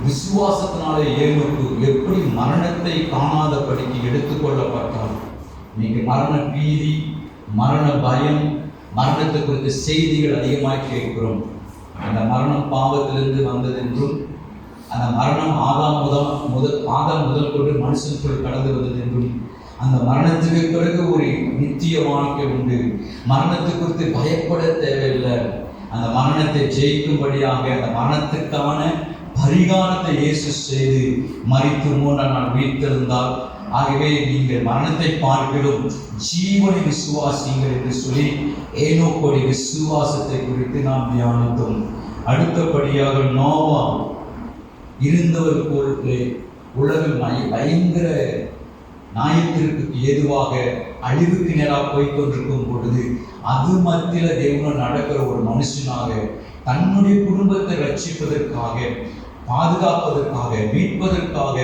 விசுவாசத்தினாலே ஏனோக்கு எப்படி மரணத்தை காணாதபடிக்கு எடுத்துக்கொள்ளப்பட்டார். இன்னைக்கு மரண பீதி, மரண பயம், மரணத்தை குறித்த செய்திகள் அதிகமாக கேட்கிறோம். அந்த மரணம் பாவத்திலிருந்து வந்தது என்றும், அந்த மரணம் ஆதாம் முதல் கொண்டு மனுஷனுக்குள் கடந்து வந்தது என்றும், அந்த மரணத்துக்கு பிறகு ஒரு நித்திய வாழ்க்கை உண்டு, மரணத்தை குறித்து பயப்பட தேவையில்லை, அந்த மரணத்தை ஜெயிக்கும்படியாக அந்த மரணத்துக்கான பரிகாரத்தை இயேசு செய்து மரித்து 3ஆம் நாள் உயிர்த்தெழுந்தார். ஆகவே நீங்கள் மரணத்தை பார்க்கிறோம் ஜீவனை விசுவாசிங்கள் என்று சொல்லி ஏனோக்குடைய விசுவாசத்தை குறித்து நாம் தியானித்தோம். அடுத்தபடியாக நோவா இருந்தவர் பொருட்டு உலகம் பயங்கர நியாயத்திற்கு ஏதுவாக அழிவுக்கு நேராக போய்கொண்டிருக்கும் பொழுது அது மத்தியில் தேவனோடு நடக்கிற ஒரு மனுஷனாக தன்னுடைய குடும்பத்தை ரட்சிப்பதற்காக, பாதுகாப்பதற்காக, மீட்பதற்காக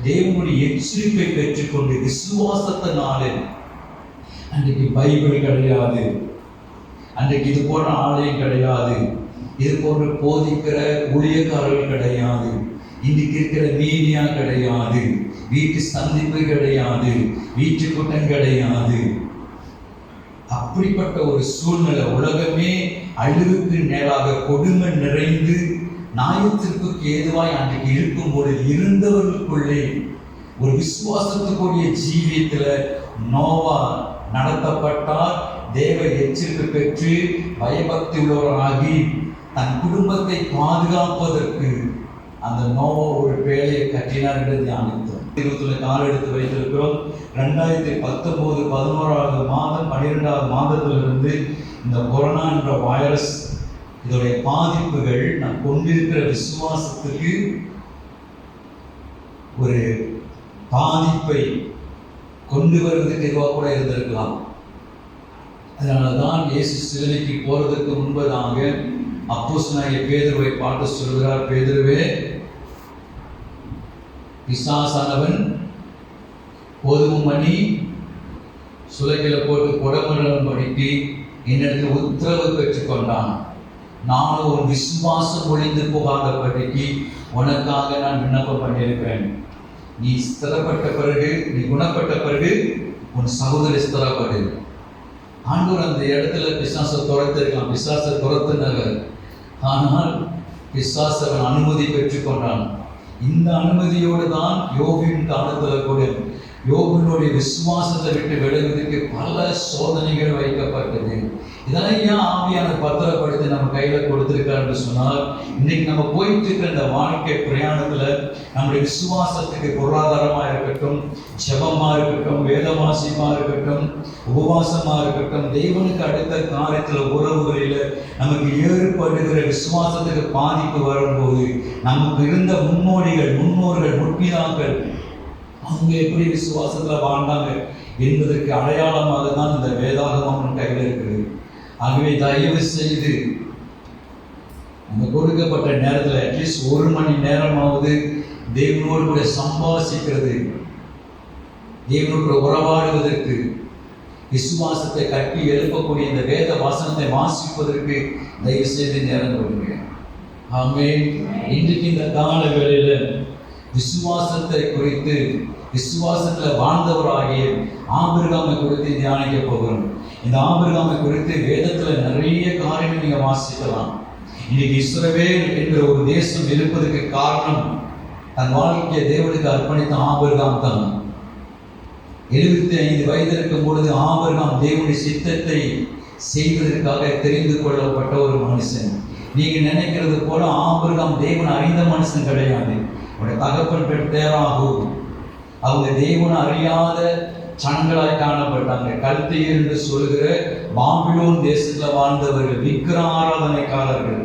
தேவனுடைய எச்சரிப்பை பெற்றுக்கொண்டு விசுவாசத்தினாலே, அன்றைக்கு பைபிள் கிடையாது, அன்றைக்கு இது போன்ற ஆலயம் கிடையாது, இது போன்ற போதிக்கிற ஊழியக்காரர்கள் கிடையாது, இன்னைக்கு இருக்கிற மீடியா கிடையாது, வீட்டு சந்திப்பு கிடையாது, வீட்டு கூட்டம் கிடையாது. அப்படிப்பட்ட ஒரு சூழ்நிலை, உலகமே அழிவுக்கு நேராக கொடுமை நிறைந்து நியாயத்திற்கு ஏதுவாய் அன்றைக்கு இருக்கும் பொழுது இருந்தவர்களுக்குள்ளே ஒரு விசுவாசத்துக்குரிய ஜீவியத்தில் நோவா நடத்தப்பட்டார். தேவ எச்சரிக்கை பெற்று பயபக்தி உள்ளவராகி தன் குடும்பத்தை பாதுகாப்பதற்கு அந்த நோவா ஒரு பேழையை கட்டினார் என்று தியானித்தோம். 20 கால் எடுத்து வைத்திருக்கிறோம். 2019 11ஆவது மாதம் 12ஆவது மாதத்திலிருந்து இந்த கொரோனா என்ற வைரஸ் இதோடைய பாதிப்புகள் நாம் கொண்டிருக்கிற விசுவாசத்துக்கு ஒரு பாதிப்பை கொண்டு வருவதற்கு எதுவாக கூட இருந்திருக்கலாம். அதனால தான் இயேசு சிலுவைக்கு போறதுக்கு முன்பதாக அப்போஸ்தலனாகிய பேதுருவை பார்த்து சொல்கிறார், பேதுருவே, பிசாசானவன் கோதுமை மணி சுளைகளை போட்டு குடமரம் படிக்கு என்னிடத்தில் உத்தரவு பெற்றுக்கொண்டான். நானும் ஒரு விசுவாசம் ஒழிந்து போகாதபடிக்கு உனக்காக நான் விண்ணப்பம் பண்ணியிருக்கிறேன். நீ ஸ்திரப்பட்ட பிறகு, நீ குணப்பட்ட பிறகு உன் சகோதரி ஸ்திரப்படு. ஆண்டவர் அந்த இடத்துல பிசாசை துரத்திருக்கலாம், பிசாசை துரத்தினவர். ஆனால் பிசாசவன் அனுமதி பெற்றுக்கொண்டான். இந்த அனுமதியோடு தான் யோபின் காலத்தில் கூட யோபினுடைய விசுவாசத்தை விட்டு விலகுவதற்கு பல சோதனைகள் வைக்கப்பட்டது. இதெல்லாம் ஏன் ஆவியான பத்திரப்படுத்தி நம்ம கையில் கொடுத்துருக்காருன்னு சொன்னால், இன்னைக்கு நம்ம போயிட்டு இருக்கிற இந்த வாழ்க்கை பிரயாணத்தில் நம்முடைய விசுவாசத்துக்கு பொருளாதாரமாக இருக்கட்டும், ஜெபமாக இருக்கட்டும், வேதவாசியமாக இருக்கட்டும், உபவாசமாக இருக்கட்டும், தேவனுக்கு அடுத்த காரியத்தில் உறவுகளில் நமக்கு ஏற்படுகிற விசுவாசத்துக்கு பாதிப்பு வரும்போது நமக்கு இருந்த முன்னோர்கள், முற்பிதாக்கள் அவங்க எப்படி விசுவாசத்தில் வாழ்ந்தாங்க என்பதற்கு அடையாளமாக தான் இந்த வேதாகமம் கையில் இருக்குது. ஆகவே தயவு செய்து அந்த கொடுக்கப்பட்ட நேரத்தில் அட்லீஸ்ட் 1 மணி நேரமாவது தேவனோடு கூட சம்பாசிக்கிறது, தேவனோடு கூட உறவாடுவதற்கு, விசுவாசத்தை கட்டி எழுப்பக்கூடிய இந்த வேத வாசனத்தை வாசிப்பதற்கு தயவு செய்து நேரம் கொடுங்க. ஆமென். இன்றைக்கு இந்த கால வேளையில் விசுவாசத்தை குறித்து, விசுவாசத்தில் வாழ்ந்தவராகிய ஆபிரகாமை குறித்து தியானிக்க போகிறோம். இந்த ஆபிரகாமை குறித்து வேதத்தில் நிறைய காரியங்கள் நீங்கள் வாசிக்கலாம். இன்னைக்கு இஸ்ரவேல் என்ற ஒரு தேசம் இருப்பதற்கு காரணம் தன் வாழ்க்கையை தேவனுக்கு அர்ப்பணித்த ஆபிரகாம் தான். 75 வயது இருக்கும் பொழுது ஆபிரகாம் தேவனுடைய சித்தத்தை செய்வதற்காக தெரிந்து கொள்ளப்பட்ட ஒரு மனுஷன். நீங்க நினைக்கிறது போல ஆபிரகாம் தேவன் அறிந்த மனுஷன் கிடையாது. அவருடைய தகப்பன் பேர் தேராகும். அவங்க தேவன் அறியாத சனங்களாய் காணப்பட்டாங்க. கல்தேயர் என்று சொல்கிற பாபிலோன் தேசத்தில் வாழ்ந்தவர்கள், விக்கிர ஆராதனைக்காரர்கள்.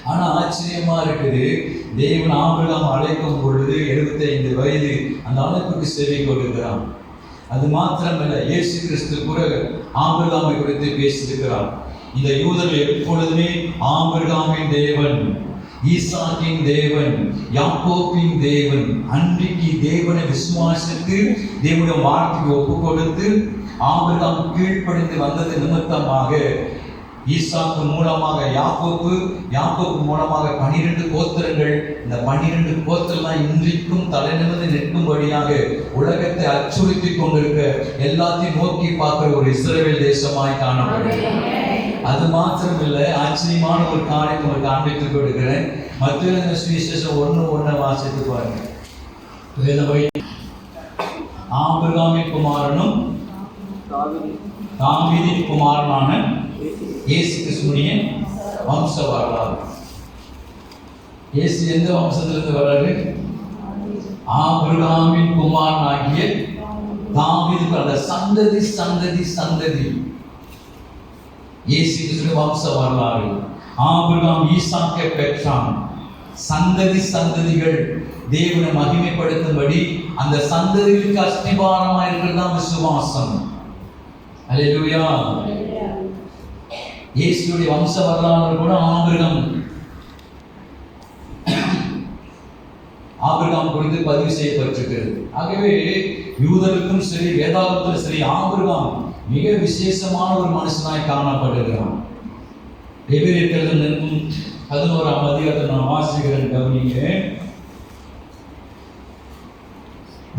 ஆனா ஆச்சரியமா இருக்குது, தேவன் ஆபிரகாம் அழைக்கும் பொழுது 75 வயது அந்த அழைப்புக்கு செவி கொடுக்கிறான். அது மாத்திரமல்ல, இயேசு கிறிஸ்து கூட ஆபிரகாமை குறித்து பேசியிருக்கிறார். இந்த யூதர்கள் எப்பொழுதுமே ஆபிரகாமின் தேவன், ஈசாக்கின் தேவன், யாக்கோபின் தேவன், அன்றைக்கு தேவனை விசுவாசித்து தேவனுடைய வார்த்தைக்கு ஒப்பு கொடுத்து ஆபிரகாம் கீழ்ப்படிந்து வந்தது நிமித்தமாக ஈசாக்கு மூலமாக யாக்கோப்பு, யாக்கோப்பு மூலமாக 12 கோத்திரங்கள். இந்த 12 கோத்திரம் தான் இன்றைக்கும் தலைநிமிர்ந்து நிற்கும்படியாக உலகத்தை அச்சுறுத்தி கொண்டிருக்க, எல்லாத்தையும் நோக்கி பார்க்கிற ஒரு இஸ்ரவேல் தேசமாய் காணப்படுகிறது. அது மாத்திரம் இல்லை, ஆச்சரியமான ஒரு காரியம் உங்களுக்கு காண்பித்துக் கொடுக்கிறேன். மத்திய சுவிசேஷம் 1:1 வாசித்து பாருங்க. ஆபிரகாமின் குமாரனும் தாவீதின் குமாரனான இயேசு கிறிஸ்துவின் வம்ச வரலாறு. இயேசு எந்த வம்சத்திலிருந்து வர்றாரு? ஆபிரகாமின் குமாரனாகிய தாவீது. அந்த சந்ததி சந்ததி சந்ததி இயேசு கிறிஸ்துவின் வம்ச வரலாறு. ஆபிரகாம் ஈசாக்கை பெற்றான். சந்ததி சந்ததிகள் தேவனை மகிமைப்படுத்தும்படி அந்த சந்ததிகளுக்கு அஸ்திபாரமா இருக்கிறதுதான் விசுவாசம். அல்லேலூயா. இயேசுடைய வம்ச வரலாறு கூட ஆபிரகாம் குறித்து பதிவு செய்யப்பட்டிருக்கிறது. ஆகவே யூதருக்கும் சரி, வேதாகத்திலும் சரி, ஆபிரகாம் மிக விசேஷமான ஒரு மனுஷனாய் காணப்படுகிறான். எபிரேயர் 11ஆம் அதிகாரத்தை நான் வாசிக்கிறேன், கவனிங்க.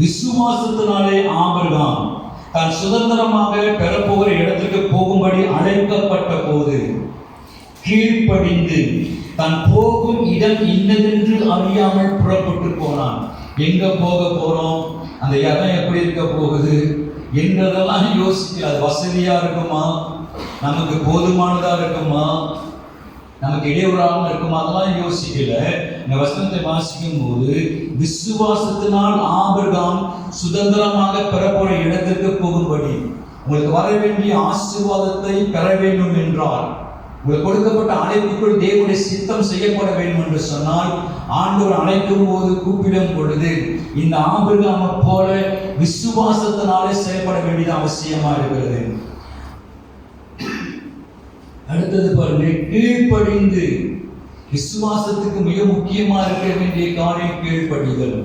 விசுவாசத்தினாலே ஆபிரகாம் தான் சுதந்திரமாக பெறப்போகிற இடத்திற்கு போகும்படி அழைக்கப்பட்ட போது கீழ்ப்படிந்து தான் போகும் இடம் இன்னதென்று அறியாமல் புறப்பட்டு போனான். எங்க போக போறோம், அந்த இடம் எப்படி இருக்க போகுது என்றதெல்லாம் யோசிக்கல. அது வசதியா இருக்குமா, நமக்கு போதுமானதா இருக்குமா, நமக்கு இடையூறாக இருக்குமா, அதெல்லாம் யோசிக்கல. இந்த வசனத்தை வாசிக்கும் போது விசுவாசத்தினால் ஆபிரகாம் சுதந்திரமாக பெறப்போற இடத்திற்கு போகும்படி, உங்களுக்கு வர வேண்டிய ஆசீர்வாதத்தை பெற வேண்டும் என்றால், உங்களுக்கு கொடுக்கப்பட்ட அழைப்புக்குள் தேவனுடைய சித்தம் செய்யப்பட வேண்டும் என்று சொன்னால், ஆண்டவர் அழைக்கும் போது கூப்பிடும் பொழுது இந்த ஆபிரகாமை போல விசுவாசத்தினாலே செயல்பட வேண்டியது அவசியமா இருக்கிறது. அடுத்தது பாருங்க, கீழ்ப்படிந்து. விசுவாசத்துக்கு மிக முக்கியமா இருக்க வேண்டிய காரியம் கீழ்ப்படிதல்.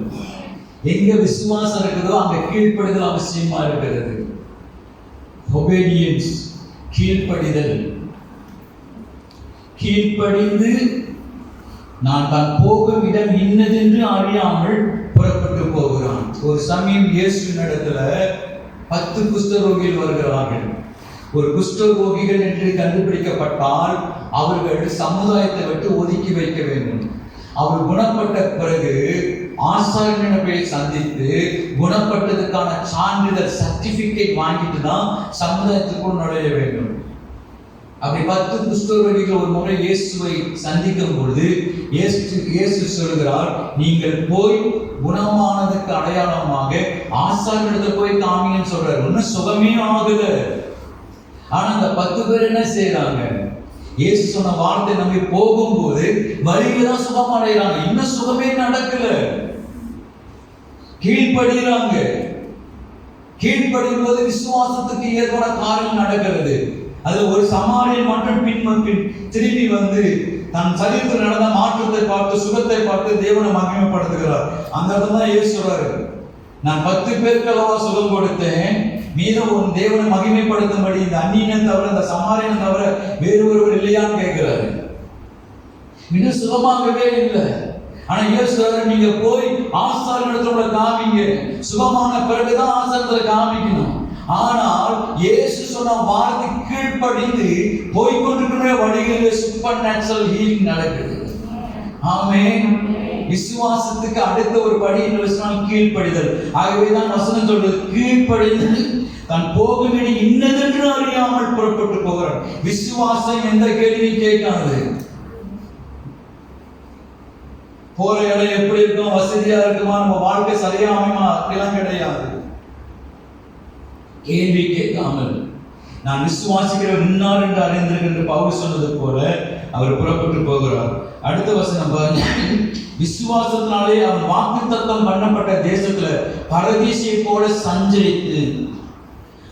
எங்க விசுவாசம் இருக்குதோ அங்க கீழ்ப்படிதல் அவசியமா இருக்கிறது. ஒபீடியன்ஸ், கீழ்ப்படிதல். கீழ்ப்படிந்து நான் தான் போகும் இடம் இன்னதென்று அறியாமல் புறப்பட்டு போகிறான். ஒரு சமயம் இயேசுவின் இடத்துல 10 குஷ்டரோகிகள் வருகிறார்கள். ஒரு குஷ்டரோகிகள் என்று கண்டுபிடிக்கப்பட்டால் அவர்கள் சமுதாயத்தை விட்டு ஒதுக்கி வைக்க வேண்டும். அவர் குணப்பட்ட பிறகு ஆசாரியனை போய் சந்தித்து குணப்பட்டதுக்கான சான்றிதழ் சர்டிபிகேட் வாங்கிட்டு தான் சமுதாயத்துக்குள் நுழைய வேண்டும். அப்படி 10 குஷ்டரோகிகள் ஒரு முறை இயேசுவை சந்திக்கும் பொழுது இயேசு சொல்கிறார், நீங்கள் போய் குணமானதுக்கு அடையாளமாக ஆசாரியனிடத்தை போய் காமிங்கன்னு சொல்றாரு. ஒன்னும் சுகமே ஆகுல. ஆனா அந்த 10 பேர் என்ன செய்யறாங்க? இயேசு சொன்ன வார்த்தை நம்பி போகும்போது வழியில தான் சுகம் அடைகிறாங்க. இன்னும் சுகமே நடக்கல. கீழ்ப்படுகிறாங்க. கீழ்ப்படியும் போது விசுவாசத்துக்கு ஏற்பான காரியம் நடக்கிறது. அது ஒரு சமாரியன் மட்டும் பின் திரும்பி வந்து தன் சரீரத்தில் நடந்த மாற்றத்தை பார்த்து, சுகத்தை பார்த்து தேவனை மகிமைப்படுத்துகிறார். அந்த இடத்துல தான் இயேசு சொல்றாரு, நான் 10 பேருக்கு அளவா சுகம் கொடுத்தேன், மீதம் உன் தேவனை மகிமைப்படுத்தும்படி இந்த அந்நியனை தவிர, இந்த சமாரியனை தவிர வேறு ஒருவர் இல்லையான்னு கேட்கிறாரு. இன்னும் சுகமாகவே இல்லை. ஆனா இயேசு நீங்க போய் ஆசாரியனிடத்துல காமிங்க, சுகமான பிறகுதான் ஆசாரியத்துல காமிக்கணும். ஆனால் இயேசு சொன்ன வார்த்தை கீழ்ப்படிந்து போய்கொண்டிருக்கிற வழிகளில் சூப்பர் நேச்சுரல் ஹீலிங் நடக்குது. ஆமென். விசுவாசத்துக்கு அடுத்த ஒரு படி கீழ்ப்படிதல். ஆகவேதான் வசனம் சொல்றது, கீழ்ப்படிந்து தன் போகும் இடம் இன்னதென்று அறியாமல் புறப்பட்டு போகிறார். விசுவாசம் எந்த கேள்வியும் கேட்காது. போற இடம் எப்படி இருக்கும், வசதியா இருக்குமா, நம்ம வாழ்க்கை சரியா அமையுமா, அப்படிலாம் கிடையாது. கேள்வி கேட்காமல் நான் விசுவாசிக்கிற முன்னார் என்று அறிந்திருக்கின்ற பவுல் சொன்னது போல அவர் புறப்பட்டு போகிறார். அடுத்த வசனம் பாருங்க, விசுவாசத்தினாலே அவன் வாக்குத்தத்தம் பண்ணப்பட்ட தேசத்துல பரதீசியை போல சஞ்சரித்து,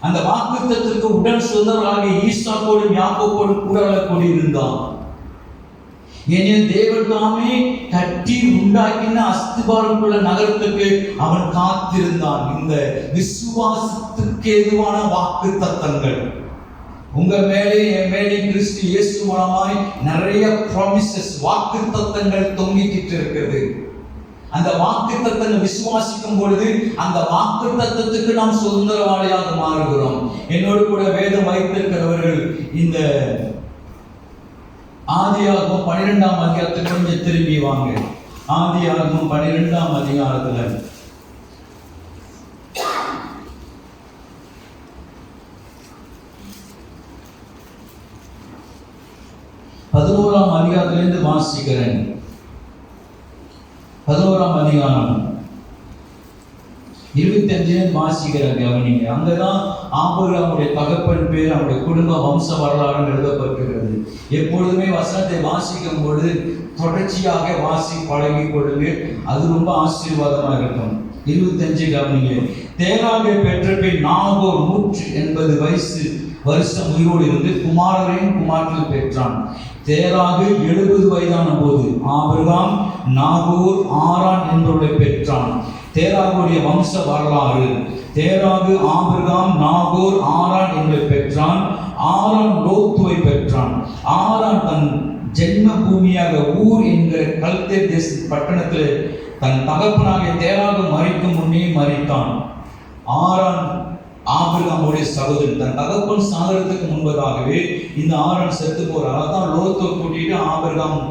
அந்த வாக்குத்தத்திற்கு உடன் சுதந்திரராக ஈசாக்கோடும் யாக்கோபோடும் கூட கூடியிருந்தான். ஏனெனில் தேவன் தாமே கட்டி உண்டாக்கின அஸ்திபாரமுள்ள நகரத்துக்கு அவன் காத்திருந்தான். இந்த விசுவாசத்துக்கு ஏதுவான வாக்கு தத்தங்கள், உங்க மேலே என் மேலே கிறிஸ்து இயேசு மூலமாய் நிறைய ப்ராமிசஸ், வாக்கு தத்தங்கள் தொங்கிட்டு இருக்குது. அந்த வாக்கு தத்தங்கள் விசுவாசிக்கும் பொழுது அந்த வாக்கு தத்தத்துக்கு நாம் சுதந்திரவாளியாக மாறுகிறோம். என்னோடு கூட வேதம் வைத்திருக்கிறவர்கள் இந்த ஆதியாகமம் 12ஆம் அதிகாரத்துக்கு கொஞ்சம் திரும்பி வாங்க. ஆதியாகமம் 12ஆம் அதிகாரத்துல 11ஆம் அதிகாரத்திலிருந்து வாசிக்கிறேன். 11ஆம் அதிகாரம் 25 வாசிக்கிற கவனிங்க. அங்கதான் ஆபிரகாமுடைய தகப்பன் பேர், அவருடைய குடும்ப வம்ச வரலாறு எழுதப்பட்டிருக்கிறது. எப்பொழுதுமே வசனத்தை வாசிக்கும் பொழுது தொடர்ச்சியாக வாசி பழகி கொள்ளுங்க, அது ரொம்ப ஆசீர்வாதமா இருக்கும். 25 கவனிங்க. தேராகை பெற்ற பின் நாகோர் 180 வருஷம் உயிரோடு இருந்து குமாரரையும் குமாரர்கள் பெற்றான். தேராகு 70 வயதான போது ஆபிரகாம் நாகோர் ஆரான் என்பவர்களை பெற்றான். தேராகுடைய வம்ச வரலாறு. தேராகு ஆபிரகாம் நாகோர் ஆரான் என்பதை பெற்றான். ஆரான் லோத்துவை பெற்றான். ஆரான் தன் ஜென்ம பூமியாக ஊர் என்கிற கல்தே தேச பட்டணத்தில் தன் தகப்பனாகிய தேராகு மரிக்கும் முன்னே மரித்தான். ஆரான் ஆபிரகாமுடைய சகோதரன். தன் தகப்பன் சாகரத்துக்கு முன்பதாகவே இந்த ஆரான் செத்து போறார். அதான் லோத்தை கூட்டிட்டு ஆபிரகாம்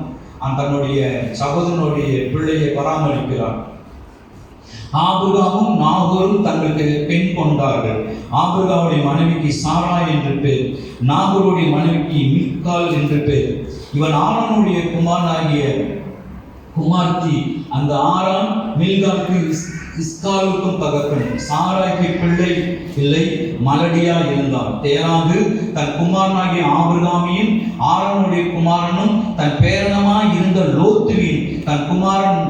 தன்னுடைய சகோதரனுடைய பிள்ளையை பராமரிக்கிறார். ஆபிரகாமும் நாகோரும் தங்களுக்கு பெண் கொண்டார்கள். ஆபிரகாமுடைய மனைவிக்கு சாராய் என்று பேர், நாகோருடைய மனைவிக்கு மிக்கால் என்று பேர். இவன் ஆரானுடைய குமாரனாகிய குமார்த்தி. அந்த ஆரான் மில்காவுக்கு இஸ்காலுக்கும் தகப்பன். சாராய்க்கு பிள்ளை இல்லை, மலடியா இருந்தான். தேராகு தன் குமாரனாகிய ஆபிரகாமையும் ஆரானுடைய குமாரனும் தன் பேரனமாய் இருந்த லோத்துவின் தன் குமாரன்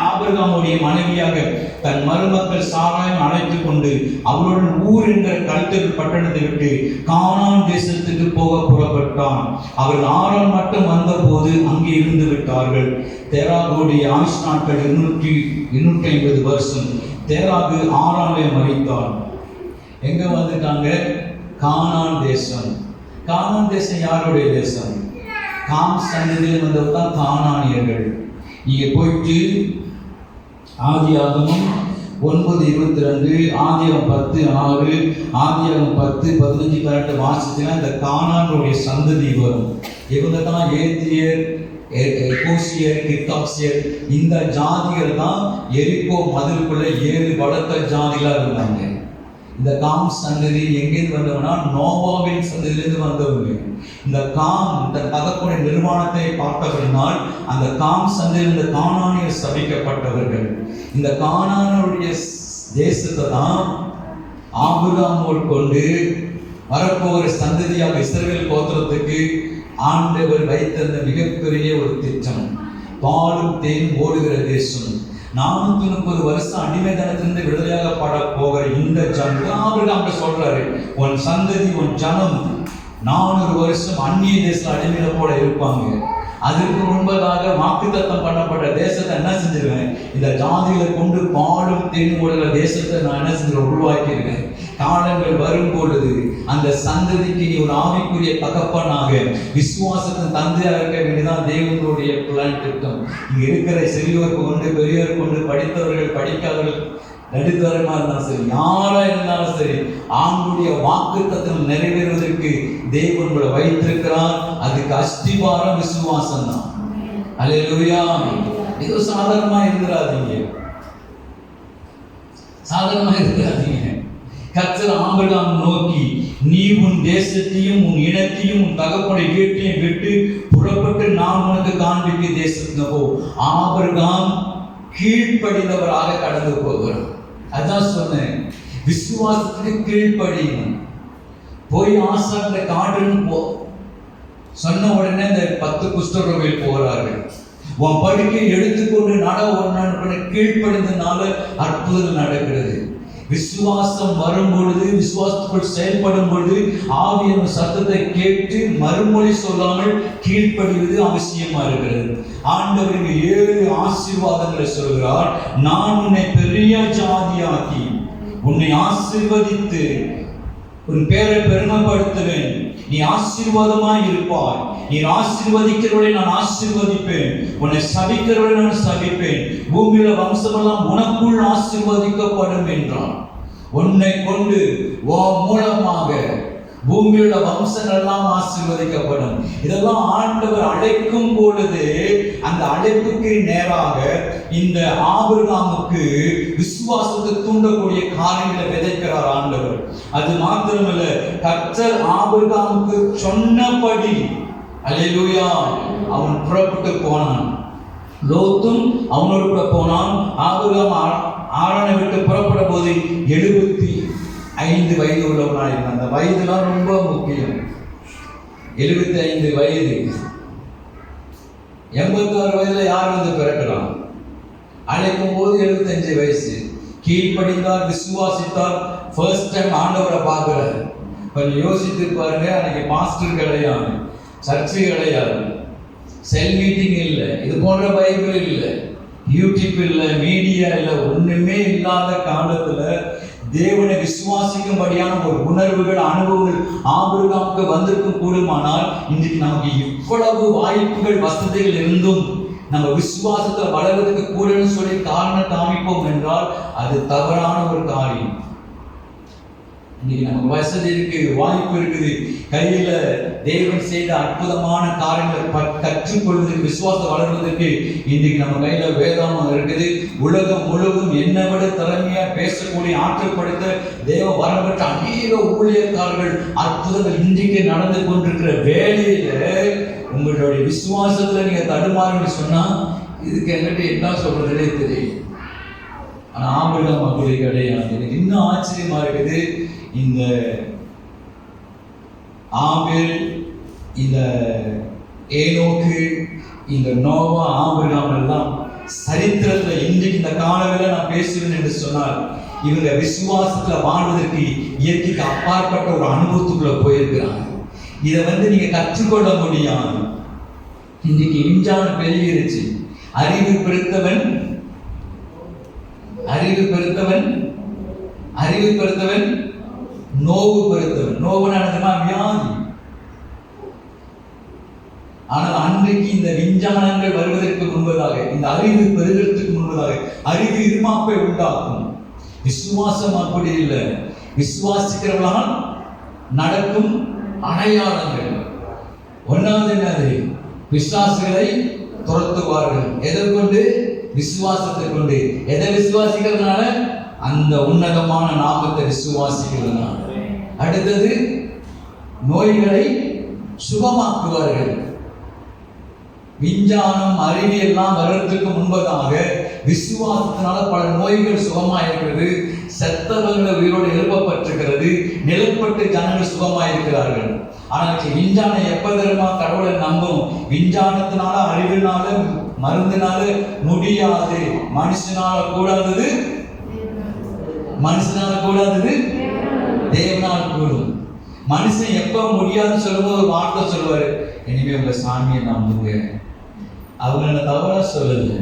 ஆபிரகாமுடைய மனைவியாக தன் மருமக்கள் சாராயம் அழைத்துக் கொண்டு அவளுடன் ஊர் என்ற கல்தேல் பட்டணத்தை விட்டு கானான் தேசத்துக்கு போக புறப்பட்டான். அவர்கள் ஆரான் மட்டும் வந்த போது அங்கே இருந்து விட்டார்கள். தேராகுடைய ஆயுஷ் நாட்கள் 250 வருஷம். தேராகு ஆரானை மரித்தான். எங்க வந்துட்டாங்க? கானான் தேசம். கானான் தேசம் யாருடைய தேசம்? காம் சந்ததியில் வந்தவர் தான் கானானியர்கள். நீங்க போயிட்டு ஆதியாகமம் 9:22, ஆதியாகமம் 10:6, ஆதியாகமம் 10:15 கரெக்ட் வாசித்தீங்கன்னா இந்த கானானுடைய சந்ததி வரும். இவங்க தான் ஏத்தியர், எகோசியர், கிர்காசியர். இந்த ஜாதிகள் தான் எரிகோ மதிலுக்குள்ள 7 பலத்த ஜாதிகளா இருந்தாங்க. இந்த காம் சந்ததி எங்கேருந்து வந்தவனா? நோவாவின் சந்ததியிலிருந்து வந்தவங்க. இந்த காம் இந்த தகப்பனுடைய நிர்மாணத்தை பார்த்தவர்களால் அந்த காம் சந்ததியில் இந்த கானானியர் சபிக்கப்பட்டவர்கள். இந்த கானானுடைய தேசத்தை தான் ஆபிரகாமோடு கொண்டு வரப்போகிற சந்ததியாக இஸ்ரவேல் கோத்திரத்துக்கு ஆண்டவர் வைத்திருந்த மிகப்பெரிய ஒரு திட்டம். பாலும் தேனும் ஓடுகிற தேசம். 430 வருஷம் அடிமைத்தனத்திலிருந்து விடுதலையாக பட போகிற இந்த ஜனம் ஆபிரகாம் சொல்றாரு, உன் சந்ததி உன் ஜனம் 400 வருஷம் அந்நிய தேச அடிமையில போல இருப்பாங்க. அதற்கு முன்பதாக வாக்குத்தத்தம் பண்ணப்பட்ட தேசத்தை என்ன செஞ்சிருவேன்? இந்த ஜாதிகளை கொண்டு பாலும் தேனும் ஓடுகிற தேசத்தை நான் என்ன செஞ்சிருவேன்? உருவாக்கியிருக்கேன். காலங்கள் வரும் பொழுது அந்த சந்ததிக்கு நீ ஒரு ஆவிக்குரிய தகப்பனாக விசுவாசத்தின் தந்தையாக இருக்க வேண்டியதான் தேவனுடைய பிளான் திட்டம். இங்க இருக்கிற சிறியோர் கொண்டு பெரியோர் கொண்டு படித்தவர்கள் படிக்காதவர்கள் நடுத்தரமா இருந்தாலும் சரி, யாரா இருந்தாலும் சரி, ஆண்டுடைய வாக்குத்தத்தம் நிறைவேறுவதற்கு தேவன் உங்களை வைத்திருக்கிறார். அதுக்கு அஸ்திபாரம் விசுவாசம் தான். அல்லேலூயா. இது சாதாரணமா இருந்துடாதீங்க, சாதாரணமா இருந்துடாதீங்க. கர்த்தர் ஆபிரகாம் நோக்கி, நீ உன் தேசத்தையும் உன் இனத்தையும் உன் தகப்பனுடைய வீட்டையும் விட்டு புறப்பட்டு நான் உனக்கு காண்பிக்க தேசத்துக்கு போ. ஆபிரகாம் கீழ்ப்படிந்தவராக கடந்து போகிறார். அதான் சொன்னேன், விசுவாசத்துக்கு கீழ்ப்படியும். போய் ஆசாரத்தை காட்டுன்னு போ சொன்ன உடனே இந்த 10 குஷ்டரோகிகள் போகிறார்கள். உன் படுக்கை எடுத்துக்கொண்டு நட ஒன்று கீழ்ப்படிந்தனால அற்புதம் நடக்கிறது. விசுவாசம் வரும் பொழுது, விசுவாசத்துக்குள் செயல்படும் பொழுது ஆவியின் சத்தத்தை கேட்டு மறுமொழி சொல்லாமல் கீழ்ப்படிவது அவசியமா இருக்கிறது. ஆண்டவர் 7 ஆசீர்வாதங்களை சொல்கிறார். நான் உன்னை பெரிய ஜாதியாக்கி உன்னை ஆசீர்வதித்து உன் பேரை பெருமைப்படுத்துவேன். நீ ஆசீர்வாதமாய் இருப்பாய். நீ ஆசீர்வதிக்கிறவளை நான் ஆசீர்வதிப்பேன், உன்னை சபிக்கிறவளை நான் சபிப்பேன். பூமியில வம்சமெல்லாம் உனக்குள் ஆசீர்வதிக்கப்படும் என்றான். உன்னை கொண்டு மூலமாக பூமியோட வம்சங்கள் எல்லாம் ஆசீர்வதிக்கப்படும். இதெல்லாம் ஆண்டவர் அழைக்கும் பொழுது அந்த அழைப்புக்கு நேராக இந்த ஆபிரகாமுக்கு விசுவாசத்தை தூண்டக்கூடிய காரியங்களை விதைக்கிறார் ஆண்டவர். அது மாத்திரமல்ல, கர்த்தர் ஆபிரகாமுக்கு சொன்னபடி அல்லேலூயா அவன் புறப்பட்டு போனான். லோத்தும் அவனோடு கூட போனான். ஆபிரகாம் ஆரானை விட்டு புறப்பட போது 75 வயது உள்ளவனாக இருந்தான். அந்த வயதுலாம் ரொம்ப முக்கியம். 75 வயது. 86 வயதுல யார் வந்து பிறக்கலாம்? அழைக்கும் போது 75 வயசு. கீழ்ப்படிந்தார், விசுவாசித்தார். ஃபர்ஸ்ட் டைம் ஆண்டவரை பார்க்கிறார். கொஞ்சம் யோசித்து பாருங்க. அன்னைக்கு மாஸ்டர் கிடையாது, சர்ச்சு கிடையாது, செல் மீட்டிங் இல்லை, இது போன்ற பைபிள் இல்லை, யூடியூப் இல்லை, மீடியா இல்லை, ஒண்ணுமே இல்லாத காலத்துல தேவனை விசுவாசிக்கும்படியான ஒரு உணர்வுகள், அனுபவங்கள் ஆபிரகாமுக்கு வந்திருக்கும் கூடுமானால் இன்றைக்கு நமக்கு இவ்வளவு வாய்ப்புகள், வசதிகள் இருந்தும் நம்ம விசுவாசத்துல வளர்வதற்கு கூடன்னு சொல்லி காரணம் காமிப்போம் என்றால் அது தவறான ஒரு காரியம். இன்னைக்கு நமக்கு வசதி இருக்கு, வாய்ப்பு இருக்குது, கையில தேவன் செய்த அற்புதமான காரியங்களை கற்றுக்கொள்வதற்கு, விசுவாசம் வளர்வதற்கு இன்றைக்கு நம்ம கையில வேதாமம் இருக்குது. உலகம் முழுவதும் என்னை விட திறமையா பேசக்கூடிய, ஆற்றப்படுத்த தேவ வரம்பற்ற அநேக ஊழியக்காரர்கள், அற்புதங்கள் இன்றைக்கு நடந்து கொண்டிருக்கிற வேலையில உங்களுடைய விசுவாசத்துல நீங்க தடுமாறுன்னு சொன்னா இதுக்கு என்கிட்ட என்ன சொல்றதுனே தெரியும். ஆனா ஆபிரகாம் அப்படி கிடையாது. எனக்கு இன்னும் ஆச்சரியமா இருக்குது. இந்த ஆபேல், இந்த ஏனோக்கு, இந்த நோவா, ஆபிரகாம் எல்லாம் சரித்திரத்துல இன்றைக்கு இந்த காலங்களில் நான் பேசுவேன் என்று சொன்னால் இவங்க விசுவாசத்துல வாழ்வதற்கு இயற்கைக்கு அப்பாற்பட்ட ஒரு அனுபவத்துக்குள்ள போயிருக்கிறாங்க. இதை நீங்க கற்றுக்கொள்ள முடியாது. இன்னைக்கு விஞ்ஞான பெருகிருச்சு. அறிவு பெருத்தவன் நோவு பெருத்தவன். நோவுனா வியாதி. ஆனால் அன்றைக்கு இந்த விஞ்ஞானங்கள் வருவதற்கு முன்பதாக, இந்த அறிவு பெருகிறதுக்கு முன்பதாக அறிவு இருமாப்பை உண்டாக்கும். விசுவாசம் அப்படி இல்லை. விசுவாசிக்கிறவர்களால் நடக்கும் அடையாளங்கள். ஒன்னாவது என்னது? பிசாசுகளை துரத்துவார்கள். எதை கொண்டு? விசுவாசத்தை கொண்டு. எதை விசுவாசிக்கிறதுனால? அந்த உன்னதமான நாமத்தை விசுவாசிக்கிறதுனால. அடுத்தது, நோய்களை சுகமாக்குவார்கள். விஞ்ஞானம், அறிவியெல்லாம் வர்றதுக்கு முன்பதாக விசுவாசத்தினால பல நோய்கள் சுகமாயிருக்கிறது. செத்தவர்கள் உயிரோடு எழுப்பப்பட்டிருக்கிறது. நிலப்பட்டு ஜனங்கள் சுகமாயிருக்கிறார்கள். ஆனால் விஞ்ஞானம் எப்ப தெரியுமா கடவுளை நம்பும்? விஞ்ஞானத்தினால, அறிவினால, மருந்தினால முடியாது. மனுஷனால கூடாதது தேவனால் கூடும். மனுஷன் எப்ப முடியாதுன்னு சொல்லும்போது ஒரு வார்த்தை சொல்லுவாரு, இனிமே உங்க சாமியை நம்புங்க. அவங்க தவறா சொல்லல.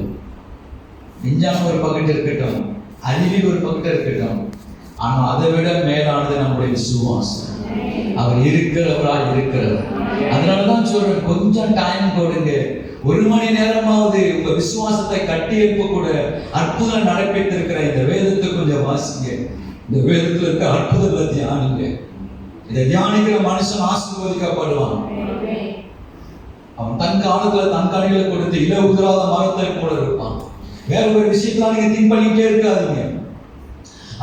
விஞ்ஞானம் ஒரு பக்கத்து இருக்கட்டும், அறிவியல் ஒரு பக்கத்து இருக்கட்டும், ஆனா அதை விட மேலானது நம்முடைய விசுவாசம். அவர் இருக்கிறவராய் இருக்கிறவர். அதனாலதான் சொல்றேன், கொஞ்சம் டைம் கொடுங்க. 1 மணி நேரமாவது உங்க விசுவாசத்தை கட்டி எழுப்ப கூட அற்புதம் நடைபெற்றிருக்கிற இந்த வேதத்தை கொஞ்சம் வாசிங்க. இந்த வேதத்துல இருக்க அற்புதத்தை தியானிங்க. இதை தியானிக்கிற மனுஷன் ஆசீர்வதிக்கப்படுவான். அவன் தன் காலத்துல தன் கனிகளை கொடுத்து இல உதிராத மரத்தை போல இருப்பான். வேற ஒரு விஷயத்தான் நீங்க திங்க் பண்ணிட்டே இருக்காதீங்க.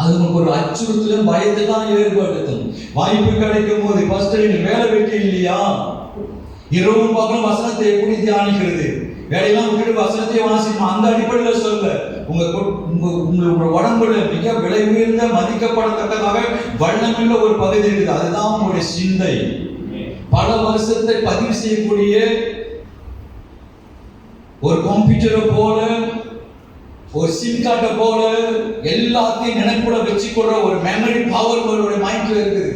அது உங்களுக்கு ஒரு அச்சுறுத்தலும் பயத்தை தான் ஏற்படுத்தும். வாய்ப்பு கிடைக்கும் போது ஃபர்ஸ்ட் வேலை வெட்டி இல்லையா, இரவும் பகலும் வசனத்தை எப்படி தியானிக்கிறது, வேலையெல்லாம் விட்டுட்டு வசனத்தை வாசிக்கணும். அந்த அடிப்படையில் சொல்ல உங்களோட உடம்புல மிக விலை உயர்ந்த மதிக்கப்படத்தக்கதாக வண்ணமுள்ள ஒரு பகுதி இருக்குது. அதுதான் உங்களுடைய சிந்தை. பல வருஷத்தை பதிவு செய்யக்கூடிய ஒரு கம்ப்யூட்டரை போல, ஒரு சிம் கார்டை போல எல்லாத்தையும் நினைப்புல வச்சுக்கொள்ற ஒரு மெமரி பவர் உங்களுடைய மைண்ட்ல இருக்குது.